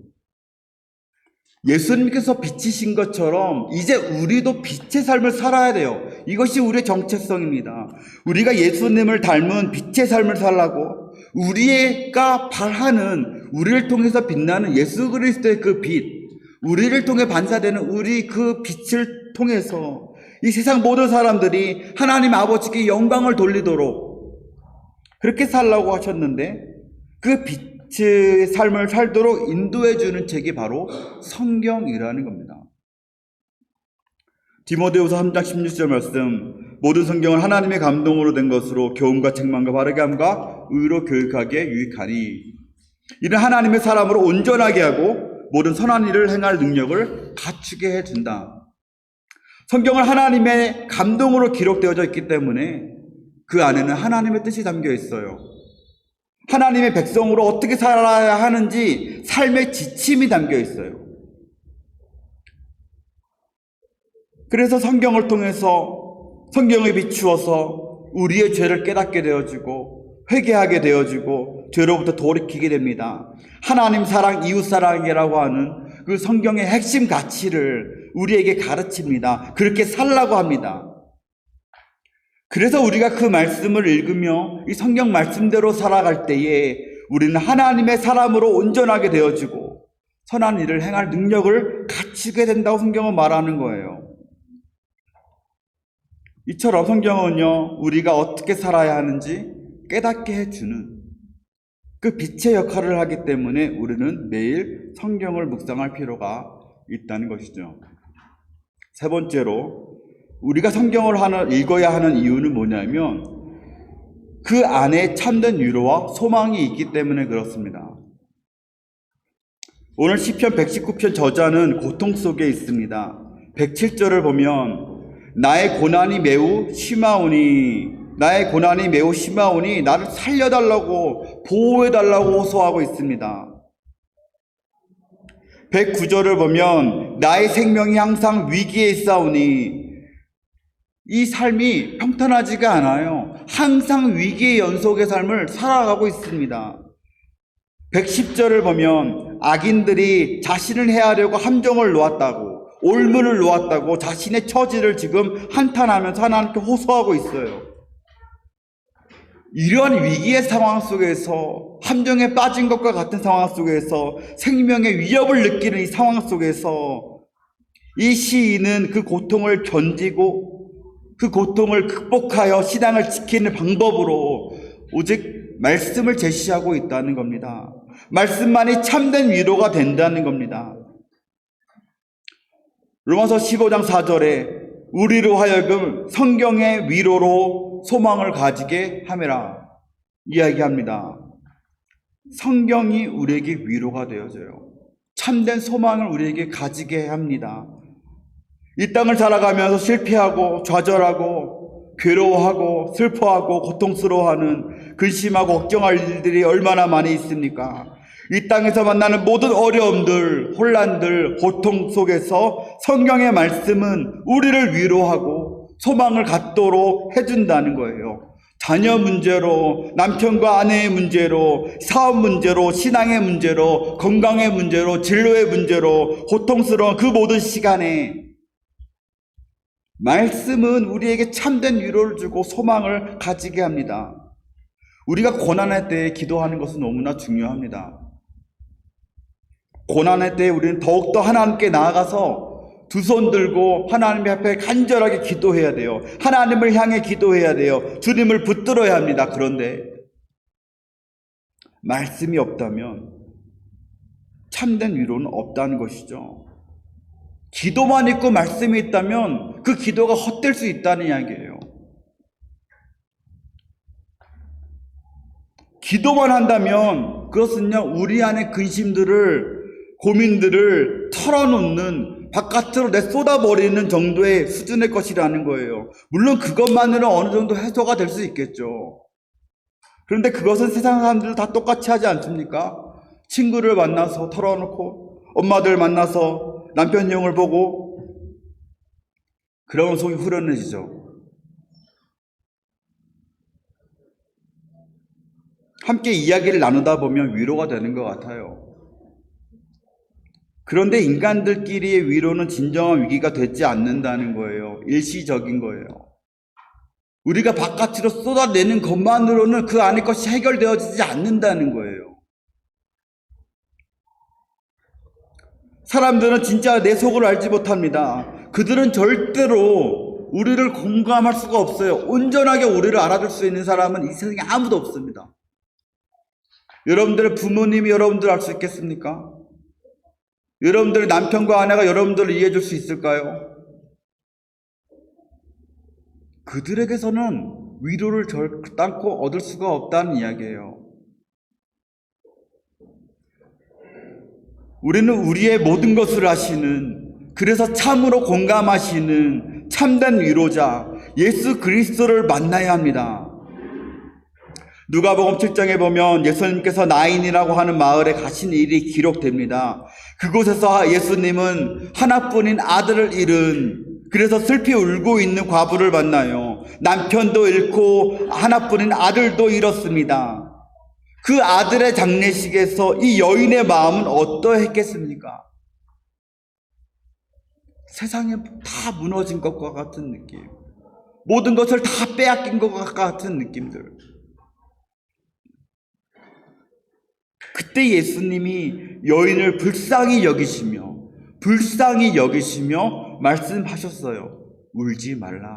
[SPEAKER 1] 예수님께서 빛이신 것처럼 이제 우리도 빛의 삶을 살아야 돼요. 이것이 우리의 정체성입니다. 우리가 예수님을 닮은 빛의 삶을 살라고 우리가 바라는, 우리를 통해서 빛나는 예수 그리스도의 그 빛, 우리를 통해 반사되는 우리 그 빛을 통해서 이 세상 모든 사람들이 하나님 아버지께 영광을 돌리도록 그렇게 살라고 하셨는데, 그 빛의 삶을 살도록 인도해 주는 책이 바로 성경이라는 겁니다. 디모데후서 3장 16절 말씀, 모든 성경은 하나님의 감동으로 된 것으로 교훈과 책망과 바르게 함과 의로 교육하기에 유익하니, 이는 하나님의 사람으로 온전하게 하고 모든 선한 일을 행할 능력을 갖추게 해준다. 성경은 하나님의 감동으로 기록되어져 있기 때문에 그 안에는 하나님의 뜻이 담겨 있어요. 하나님의 백성으로 어떻게 살아야 하는지 삶의 지침이 담겨 있어요. 그래서 성경을 통해서, 성경에 비추어서 우리의 죄를 깨닫게 되어지고 회개하게 되어지고 죄로부터 돌이키게 됩니다. 하나님 사랑, 이웃 사랑이라고 하는 그 성경의 핵심 가치를 우리에게 가르칩니다. 그렇게 살라고 합니다. 그래서 우리가 그 말씀을 읽으며 이 성경 말씀대로 살아갈 때에 우리는 하나님의 사람으로 온전하게 되어지고 선한 일을 행할 능력을 갖추게 된다고 성경은 말하는 거예요. 이처럼 성경은요, 우리가 어떻게 살아야 하는지 깨닫게 해주는 그 빛의 역할을 하기 때문에 우리는 매일 성경을 묵상할 필요가 있다는 것이죠. 세 번째로, 우리가 성경을 읽어야 하는 이유는 뭐냐면 그 안에 참된 위로와 소망이 있기 때문에 그렇습니다. 오늘 시편 119편 저자는 고통 속에 있습니다. 107절을 보면 나의 고난이 매우 심하오니 나를 살려달라고, 보호해달라고 호소하고 있습니다. 109절을 보면 나의 생명이 항상 위기에 있사오니, 이 삶이 평탄하지가 않아요. 항상 위기의 연속의 삶을 살아가고 있습니다. 110절을 보면 악인들이 자신을 해하려고 함정을 놓았다고, 올문을 놓았다고 자신의 처지를 지금 한탄하면서 하나님께 호소하고 있어요. 이러한 위기의 상황 속에서, 함정에 빠진 것과 같은 상황 속에서, 생명의 위협을 느끼는 이 상황 속에서 이 시인은 그 고통을 견디고 그 고통을 극복하여 신앙을 지키는 방법으로 오직 말씀을 제시하고 있다는 겁니다. 말씀만이 참된 위로가 된다는 겁니다. 로마서 15장 4절에 우리로 하여금 성경의 위로로 소망을 가지게 함이라 이야기합니다. 성경이 우리에게 위로가 되어져요. 참된 소망을 우리에게 가지게 합니다. 이 땅을 살아가면서 실패하고 좌절하고 괴로워하고 슬퍼하고 고통스러워하는 근심하고 걱정할 일들이 얼마나 많이 있습니까? 이 땅에서 만나는 모든 어려움들, 혼란들, 고통 속에서 성경의 말씀은 우리를 위로하고 소망을 갖도록 해준다는 거예요. 자녀 문제로, 남편과 아내의 문제로, 사업 문제로, 신앙의 문제로, 건강의 문제로, 진로의 문제로, 고통스러운 그 모든 시간에 말씀은 우리에게 참된 위로를 주고 소망을 가지게 합니다. 우리가 고난할 때 기도하는 것은 너무나 중요합니다. 고난할 때 우리는 더욱더 하나님께 나아가서 두 손 들고 하나님 앞에 간절하게 기도해야 돼요. 하나님을 향해 기도해야 돼요. 주님을 붙들어야 합니다. 그런데 말씀이 없다면 참된 위로는 없다는 것이죠. 기도만 있고 말씀이 있다면 그 기도가 헛될 수 있다는 이야기예요. 기도만 한다면 그것은요, 우리 안의 근심들을, 고민들을 털어놓는, 바깥으로 내쏟아버리는 정도의 수준의 것이라는 거예요. 물론 그것만으로 어느 정도 해소가 될 수 있겠죠. 그런데 그것은 세상 사람들도 다 똑같이 하지 않습니까? 친구를 만나서 털어놓고, 엄마들 만나서 남편 형을 보고, 그러면 속이 후련해지죠. 함께 이야기를 나누다 보면 위로가 되는 것 같아요. 그런데 인간들끼리의 위로는 진정한 위기가 되지 않는다는 거예요. 일시적인 거예요. 우리가 바깥으로 쏟아내는 것만으로는 그 안의 것이 해결되어지지 않는다는 거예요. 사람들은 진짜 내 속을 알지 못합니다. 그들은 절대로 우리를 공감할 수가 없어요. 온전하게 우리를 알아줄 수 있는 사람은 이 세상에 아무도 없습니다. 여러분들의 부모님이 여러분들을 알 수 있겠습니까? 여러분들의 남편과 아내가 여러분들을 이해해 줄 수 있을까요? 그들에게서는 위로를 결단코 얻을 수가 없다는 이야기예요. 우리는 우리의 모든 것을 아시는, 그래서 참으로 공감하시는 참된 위로자 예수 그리스도를 만나야 합니다. 누가복음 7장에 보면 예수님께서 나인이라고 하는 마을에 가신 일이 기록됩니다. 그곳에서 예수님은 하나뿐인 아들을 잃은, 그래서 슬피 울고 있는 과부를 만나요. 남편도 잃고 하나뿐인 아들도 잃었습니다. 그 아들의 장례식에서 이 여인의 마음은 어떠했겠습니까? 세상에 다 무너진 것과 같은 느낌, 모든 것을 다 빼앗긴 것과 같은 느낌들. 그때 예수님이 여인을 불쌍히 여기시며 말씀하셨어요. 울지 말라.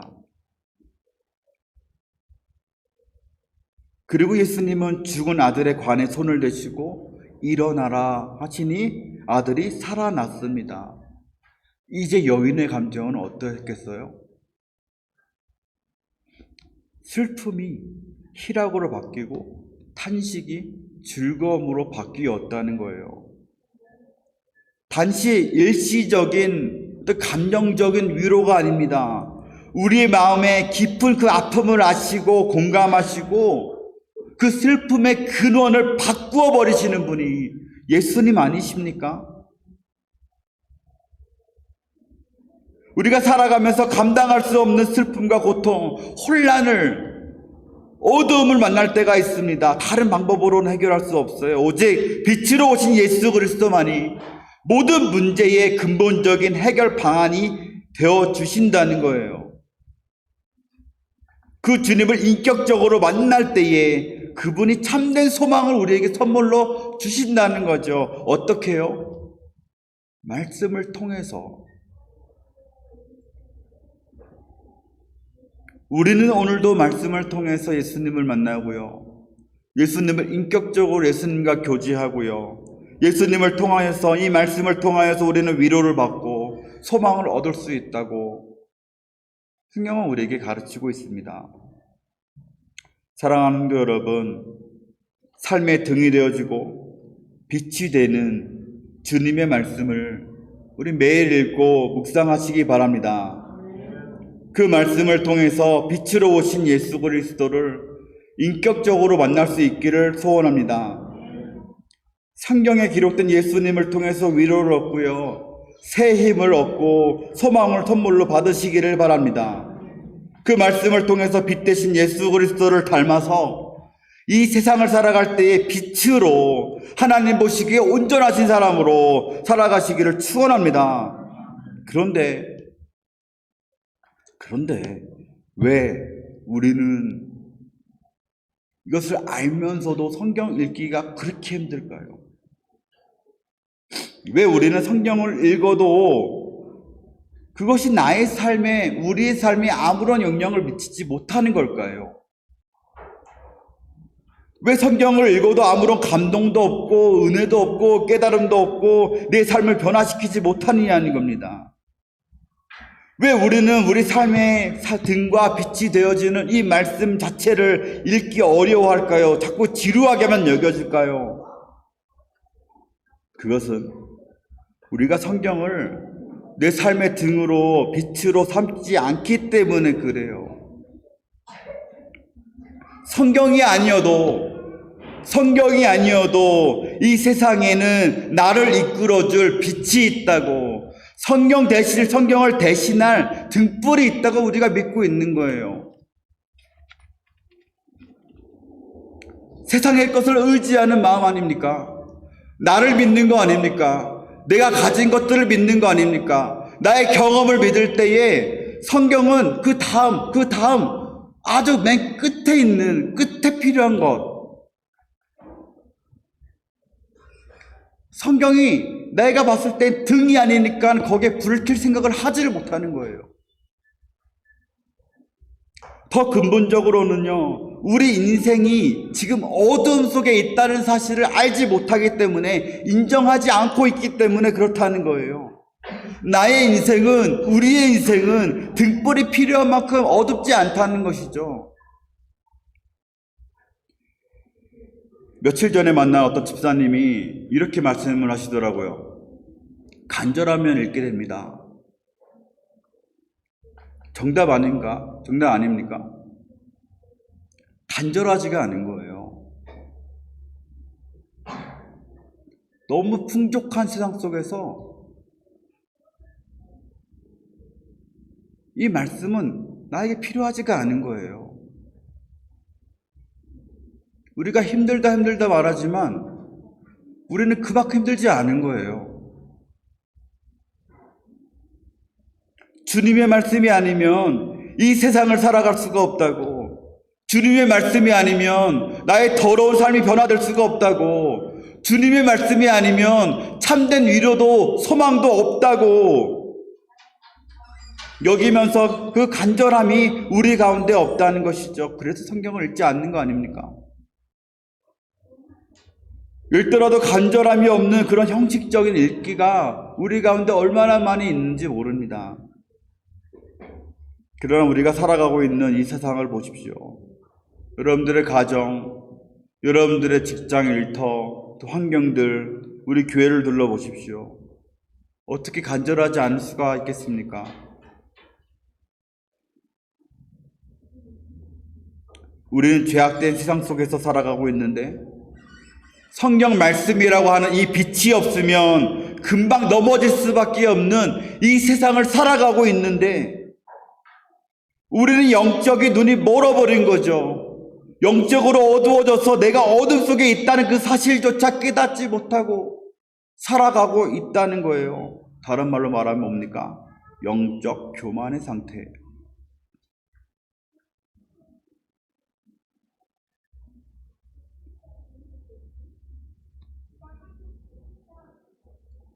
[SPEAKER 1] 그리고 예수님은 죽은 아들의 관에 손을 대시고 일어나라 하시니 아들이 살아났습니다. 이제 여인의 감정은 어떠했겠어요? 슬픔이 희락으로 바뀌고 탄식이 즐거움으로 바뀌었다는 거예요. 단지 일시적인 감정적인 위로가 아닙니다. 우리의 마음에 깊은 그 아픔을 아시고 공감하시고 그 슬픔의 근원을 바꾸어 버리시는 분이 예수님 아니십니까? 우리가 살아가면서 감당할 수 없는 슬픔과 고통, 혼란을, 어두움을 만날 때가 있습니다. 다른 방법으로는 해결할 수 없어요. 오직 빛으로 오신 예수 그리스도만이 모든 문제의 근본적인 해결 방안이 되어 주신다는 거예요. 그 주님을 인격적으로 만날 때에 그분이 참된 소망을 우리에게 선물로 주신다는 거죠. 어떻게 해요? 말씀을 통해서. 우리는 오늘도 말씀을 통해서 예수님을 만나고요. 예수님을 인격적으로 예수님과 교제하고요. 예수님을 통하여서, 이 말씀을 통하여서 우리는 위로를 받고 소망을 얻을 수 있다고 성경은 우리에게 가르치고 있습니다. 사랑하는 성도 여러분, 삶의 등이 되어지고 빛이 되는 주님의 말씀을 우리 매일 읽고 묵상하시기 바랍니다. 그 말씀을 통해서 빛으로 오신 예수 그리스도를 인격적으로 만날 수 있기를 소원합니다. 성경에 기록된 예수님을 통해서 위로를 얻고요, 새 힘을 얻고 소망을 선물로 받으시기를 바랍니다. 그 말씀을 통해서 빛 대신 예수 그리스도를 닮아서 이 세상을 살아갈 때의 빛으로 하나님 보시기에 온전하신 사람으로 살아가시기를 축원합니다. 그런데 왜 우리는 이것을 알면서도 성경 읽기가 그렇게 힘들까요? 왜 우리는 성경을 읽어도 그것이 나의 삶에, 우리의 삶에 아무런 영향을 미치지 못하는 걸까요? 왜 성경을 읽어도 아무런 감동도 없고 은혜도 없고 깨달음도 없고 내 삶을 변화시키지 못하느냐는 겁니다. 왜 우리는 우리 삶의 등과 빛이 되어지는 이 말씀 자체를 읽기 어려워할까요? 자꾸 지루하게만 여겨질까요? 그것은 우리가 성경을 내 삶의 등으로 빛으로 삼지 않기 때문에 그래요. 성경이 아니어도 이 세상에는 나를 이끌어줄 빛이 있다고, 성경을 대신할 등불이 있다고 우리가 믿고 있는 거예요. 세상의 것을 의지하는 마음 아닙니까? 나를 믿는 거 아닙니까? 내가 가진 것들을 믿는 거 아닙니까? 나의 경험을 믿을 때에 성경은 그 다음 아주 맨 끝에 필요한 것. 성경이 내가 봤을 때 등이 아니니까 거기에 불을 켤 생각을 하지를 못하는 거예요. 더 근본적으로는요, 우리 인생이 지금 어둠 속에 있다는 사실을 알지 못하기 때문에, 인정하지 않고 있기 때문에 그렇다는 거예요. 우리의 인생은 등불이 필요한 만큼 어둡지 않다는 것이죠. 며칠 전에 만난 어떤 집사님이 이렇게 말씀을 하시더라고요. 간절하면 읽게 됩니다. 정답 아닙니까? 간절하지가 않은 거예요. 너무 풍족한 세상 속에서 이 말씀은 나에게 필요하지가 않은 거예요. 우리가 힘들다 말하지만 우리는 그만큼 힘들지 않은 거예요. 주님의 말씀이 아니면 이 세상을 살아갈 수가 없다고, 주님의 말씀이 아니면 나의 더러운 삶이 변화될 수가 없다고, 주님의 말씀이 아니면 참된 위로도 소망도 없다고 여기면서 그 간절함이 우리 가운데 없다는 것이죠. 그래서 성경을 읽지 않는 거 아닙니까? 읽더라도 간절함이 없는 그런 형식적인 읽기가 우리 가운데 얼마나 많이 있는지 모릅니다. 그러나 우리가 살아가고 있는 이 세상을 보십시오. 여러분들의 가정, 여러분들의 직장 일터, 또 환경들, 우리 교회를 둘러보십시오. 어떻게 간절하지 않을 수가 있겠습니까? 우리는 죄악된 세상 속에서 살아가고 있는데 성경 말씀이라고 하는 이 빛이 없으면 금방 넘어질 수밖에 없는 이 세상을 살아가고 있는데 우리는 영적인 눈이 멀어버린 거죠. 영적으로 어두워져서 내가 어둠 속에 있다는 그 사실조차 깨닫지 못하고 살아가고 있다는 거예요. 다른 말로 말하면 뭡니까? 영적 교만의 상태예요.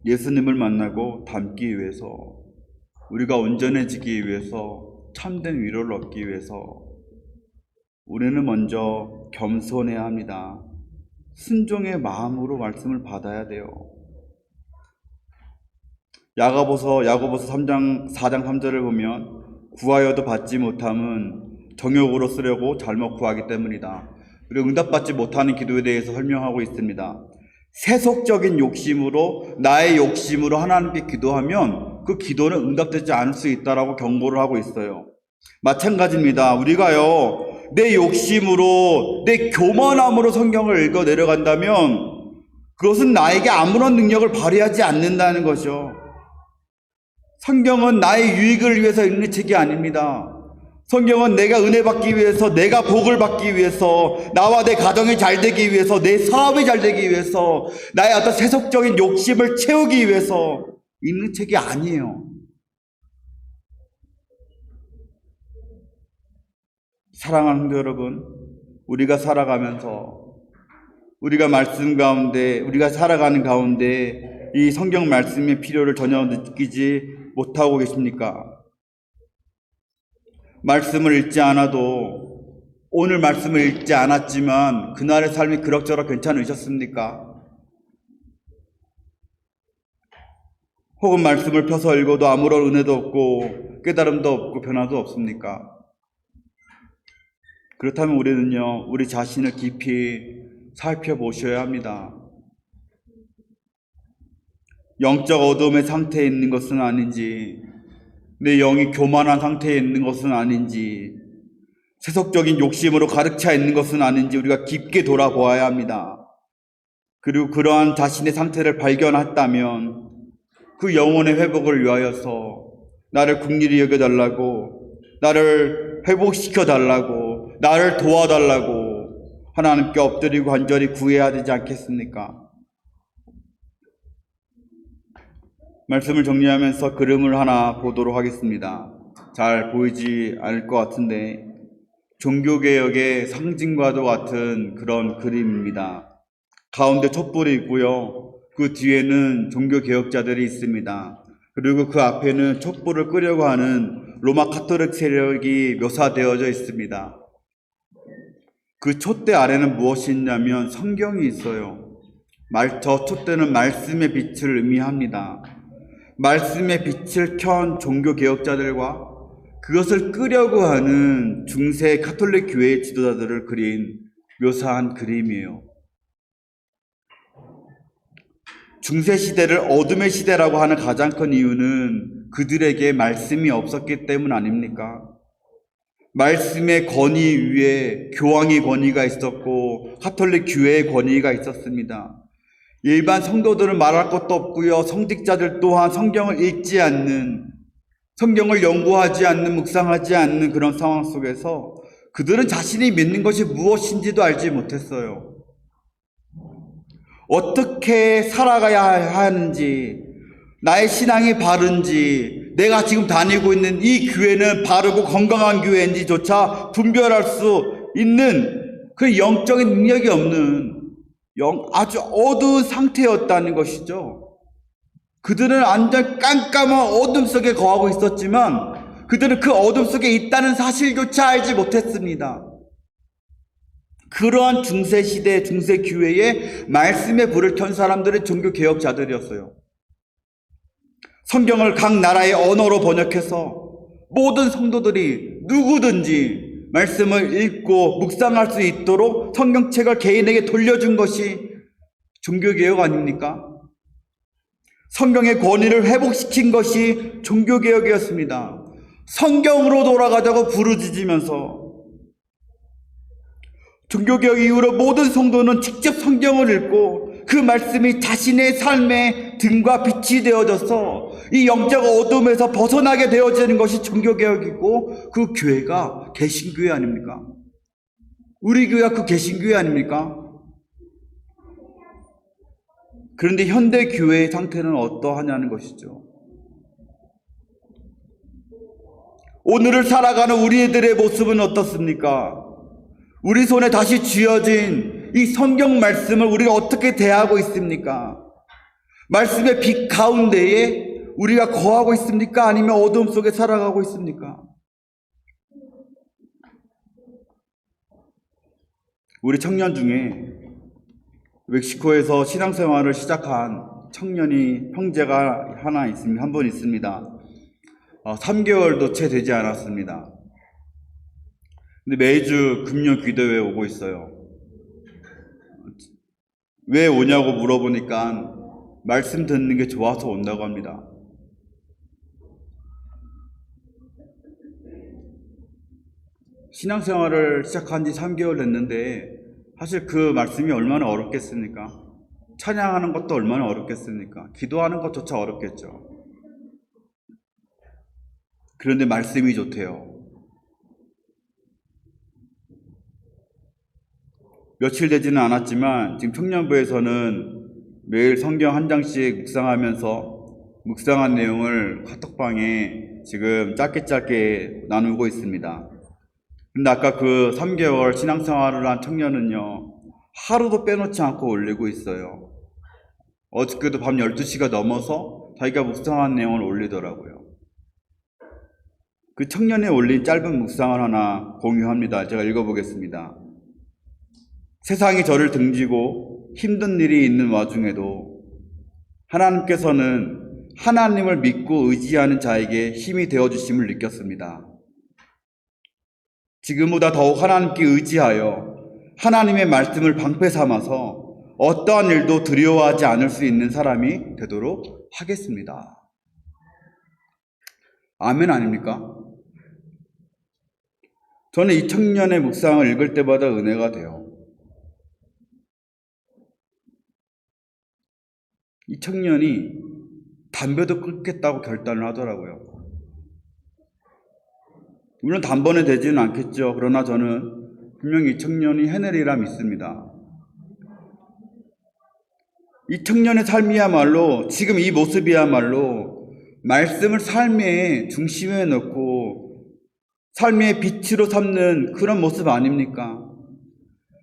[SPEAKER 1] 예수님을 만나고 닮기 위해서, 우리가 온전해지기 위해서, 참된 위로를 얻기 위해서 우리는 먼저 겸손해야 합니다. 순종의 마음으로 말씀을 받아야 돼요. 야고보서 4장 3절을 보면 구하여도 받지 못함은 정욕으로 쓰려고 잘못 구하기 때문이다. 그리고 응답받지 못하는 기도에 대해서 설명하고 있습니다. 세속적인 욕심으로, 나의 욕심으로 하나님께 기도하면 그 기도는 응답되지 않을 수 있다라고 경고를 하고 있어요. 마찬가지입니다. 우리가요, 내 욕심으로, 내 교만함으로 성경을 읽어 내려간다면 그것은 나에게 아무런 능력을 발휘하지 않는다는 것이죠. 성경은 나의 유익을 위해서 읽는 책이 아닙니다. 성경은 내가 은혜 받기 위해서, 내가 복을 받기 위해서, 나와 내 가정이 잘 되기 위해서, 내 사업이 잘 되기 위해서, 나의 어떤 세속적인 욕심을 채우기 위해서 읽는 책이 아니에요. 사랑하는 성도 여러분, 우리가 살아가면서, 우리가 말씀 가운데, 우리가 살아가는 가운데 이 성경 말씀의 필요를 전혀 느끼지 못하고 계십니까? 말씀을 읽지 않아도 오늘 말씀을 읽지 않았지만 그날의 삶이 그럭저럭 괜찮으셨습니까? 혹은 말씀을 펴서 읽어도 아무런 은혜도 없고 깨달음도 없고 변화도 없습니까? 그렇다면 우리는요, 우리 자신을 깊이 살펴보셔야 합니다. 영적 어둠의 상태에 있는 것은 아닌지, 내 영이 교만한 상태에 있는 것은 아닌지, 세속적인 욕심으로 가득 차 있는 것은 아닌지 우리가 깊게 돌아보아야 합니다. 그리고 그러한 자신의 상태를 발견했다면 그 영혼의 회복을 위하여서 나를 긍휼히 여겨달라고, 나를 회복시켜달라고, 나를 도와달라고 하나님께 엎드리고 간절히 구해야 되지 않겠습니까? 말씀을 정리하면서 그림을 하나 보도록 하겠습니다. 잘 보이지 않을 것 같은데 종교개혁의 상징과도 같은 그런 그림입니다. 가운데 촛불이 있고요. 그 뒤에는 종교개혁자들이 있습니다. 그리고 그 앞에는 촛불을 끄려고 하는 로마 카톨릭 세력이 묘사되어져 있습니다. 그 촛대 아래는 무엇이 있냐면 성경이 있어요. 저 촛대는 말씀의 빛을 의미합니다. 말씀의 빛을 켠 종교개혁자들과 그것을 끄려고 하는 중세 카톨릭 교회의 지도자들을 그린 묘사한 그림이에요. 중세 시대를 어둠의 시대라고 하는 가장 큰 이유는 그들에게 말씀이 없었기 때문 아닙니까? 말씀의 권위 위에 교황의 권위가 있었고 카톨릭 교회의 권위가 있었습니다. 일반 성도들은 말할 것도 없고요. 성직자들 또한 성경을 읽지 않는, 성경을 연구하지 않는, 묵상하지 않는 그런 상황 속에서 그들은 자신이 믿는 것이 무엇인지도 알지 못했어요. 어떻게 살아가야 하는지, 나의 신앙이 바른지, 내가 지금 다니고 있는 이 교회는 바르고 건강한 교회인지조차 분별할 수 있는 그 영적인 능력이 없는 아주 어두운 상태였다는 것이죠. 그들은 완전 깜깜한 어둠 속에 거하고 있었지만 그들은 그 어둠 속에 있다는 사실조차 알지 못했습니다. 그러한 중세시대 중세교회에 말씀의 불을 켠 사람들이 종교개혁자들이었어요. 성경을 각 나라의 언어로 번역해서 모든 성도들이 누구든지 말씀을 읽고 묵상할 수 있도록 성경책을 개인에게 돌려준 것이 종교개혁 아닙니까? 성경의 권위를 회복시킨 것이 종교개혁이었습니다. 성경으로 돌아가자고 부르짖으면서 종교개혁 이후로 모든 성도는 직접 성경을 읽고 그 말씀이 자신의 삶의 등과 빛이 되어져서 이 영적 어둠에서 벗어나게 되어지는 것이 종교개혁이고 그 교회가 개신교회 아닙니까? 우리 교회가 그 개신교회 아닙니까? 그런데 현대 교회의 상태는 어떠하냐는 것이죠. 오늘을 살아가는 우리들의 모습은 어떻습니까? 우리 손에 다시 쥐어진 이 성경 말씀을 우리가 어떻게 대하고 있습니까? 말씀의 빛 가운데에 우리가 거하고 있습니까? 아니면 어둠 속에 살아가고 있습니까? 우리 청년 중에 멕시코에서 신앙생활을 시작한 청년이 형제가 한 분 있습니다. 3개월도 채 되지 않았습니다. 근데 매주 금요 기도회에 오고 있어요. 왜 오냐고 물어보니까 말씀 듣는 게 좋아서 온다고 합니다. 신앙생활을 시작한 지 3개월 됐는데 사실 그 말씀이 얼마나 어렵겠습니까? 찬양하는 것도 얼마나 어렵겠습니까? 기도하는 것조차 어렵겠죠. 그런데 말씀이 좋대요. 며칠 되지는 않았지만 지금 청년부에서는 매일 성경 한 장씩 묵상하면서 묵상한 내용을 카톡방에 지금 짧게 나누고 있습니다. 근데 아까 그 3개월 신앙생활을 한 청년은요, 하루도 빼놓지 않고 올리고 있어요. 어저께도 밤 12시가 넘어서 자기가 묵상한 내용을 올리더라고요. 그 청년에 올린 짧은 묵상을 하나 공유합니다. 제가 읽어보겠습니다. 세상이 저를 등지고 힘든 일이 있는 와중에도 하나님께서는 하나님을 믿고 의지하는 자에게 힘이 되어주심을 느꼈습니다. 지금보다 더욱 하나님께 의지하여 하나님의 말씀을 방패 삼아서 어떠한 일도 두려워하지 않을 수 있는 사람이 되도록 하겠습니다. 아멘 아닙니까? 저는 이 청년의 묵상을 읽을 때마다 은혜가 돼요. 이 청년이 담배도 끊겠다고 결단을 하더라고요. 물론 단번에 되지는 않겠죠. 그러나 저는 분명히 이 청년이 해내리라 믿습니다. 이 청년의 삶이야말로, 지금 이 모습이야말로 말씀을 삶의 중심에 넣고 삶의 빛으로 삼는 그런 모습 아닙니까?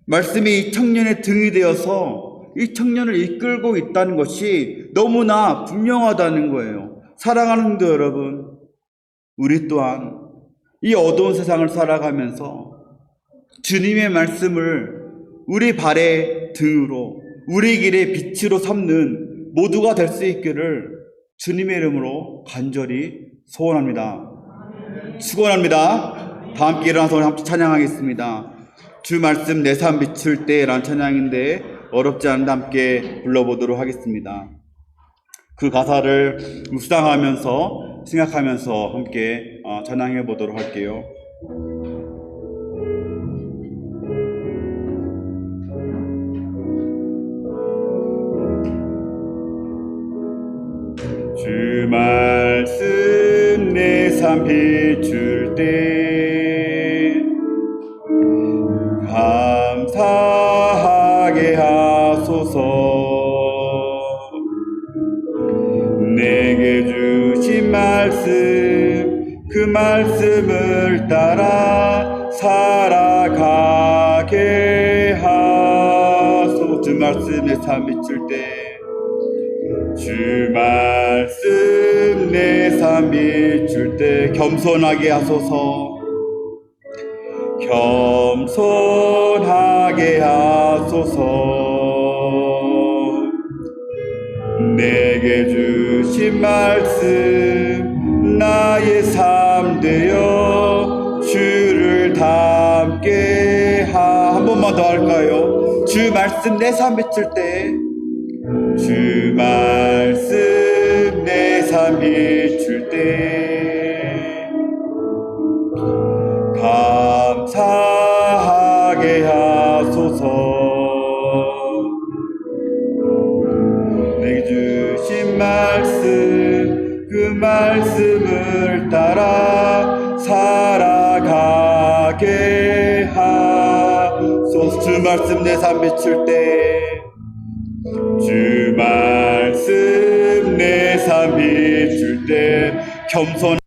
[SPEAKER 1] 말씀이 이 청년의 등이 되어서 이 청년을 이끌고 있다는 것이 너무나 분명하다는 거예요. 사랑하는 성도 여러분, 우리 또한 이 어두운 세상을 살아가면서 주님의 말씀을 우리 발의 등으로, 우리 길의 빛으로 삼는 모두가 될 수 있기를 주님의 이름으로 간절히 소원합니다. 축원합니다. 다 함께 일어나서 함께 찬양하겠습니다. 주 말씀 내 삶 비출 때라는 찬양인데 어렵지 않은데 함께 불러보도록 하겠습니다. 그 가사를 묵상하면서 생각하면서 함께 찬양해 보도록 할게요. 주 말씀 내 삶 비출 때 감사하게 하소서. 내게 주신 말씀 그 말씀을 따라 살아가게 하소서. 주 말씀 내 삶 비출 때 주 말씀 내 삶 비출 때 겸손하게 하소서. 겸손하게 하소서. 내게 주신 말씀 나의 삶 되어 주를 닮게 한 번만 더 할까요? 주 말씀 내 삶 비출 때 주 말씀 내 삶 비출 때 감사하게 하소서. 내게 주신 말씀 그 말씀을 따라 살아가게 하소서. 주 말씀 내 삶 비출 때 주 말씀 내 삶 비출 때 겸손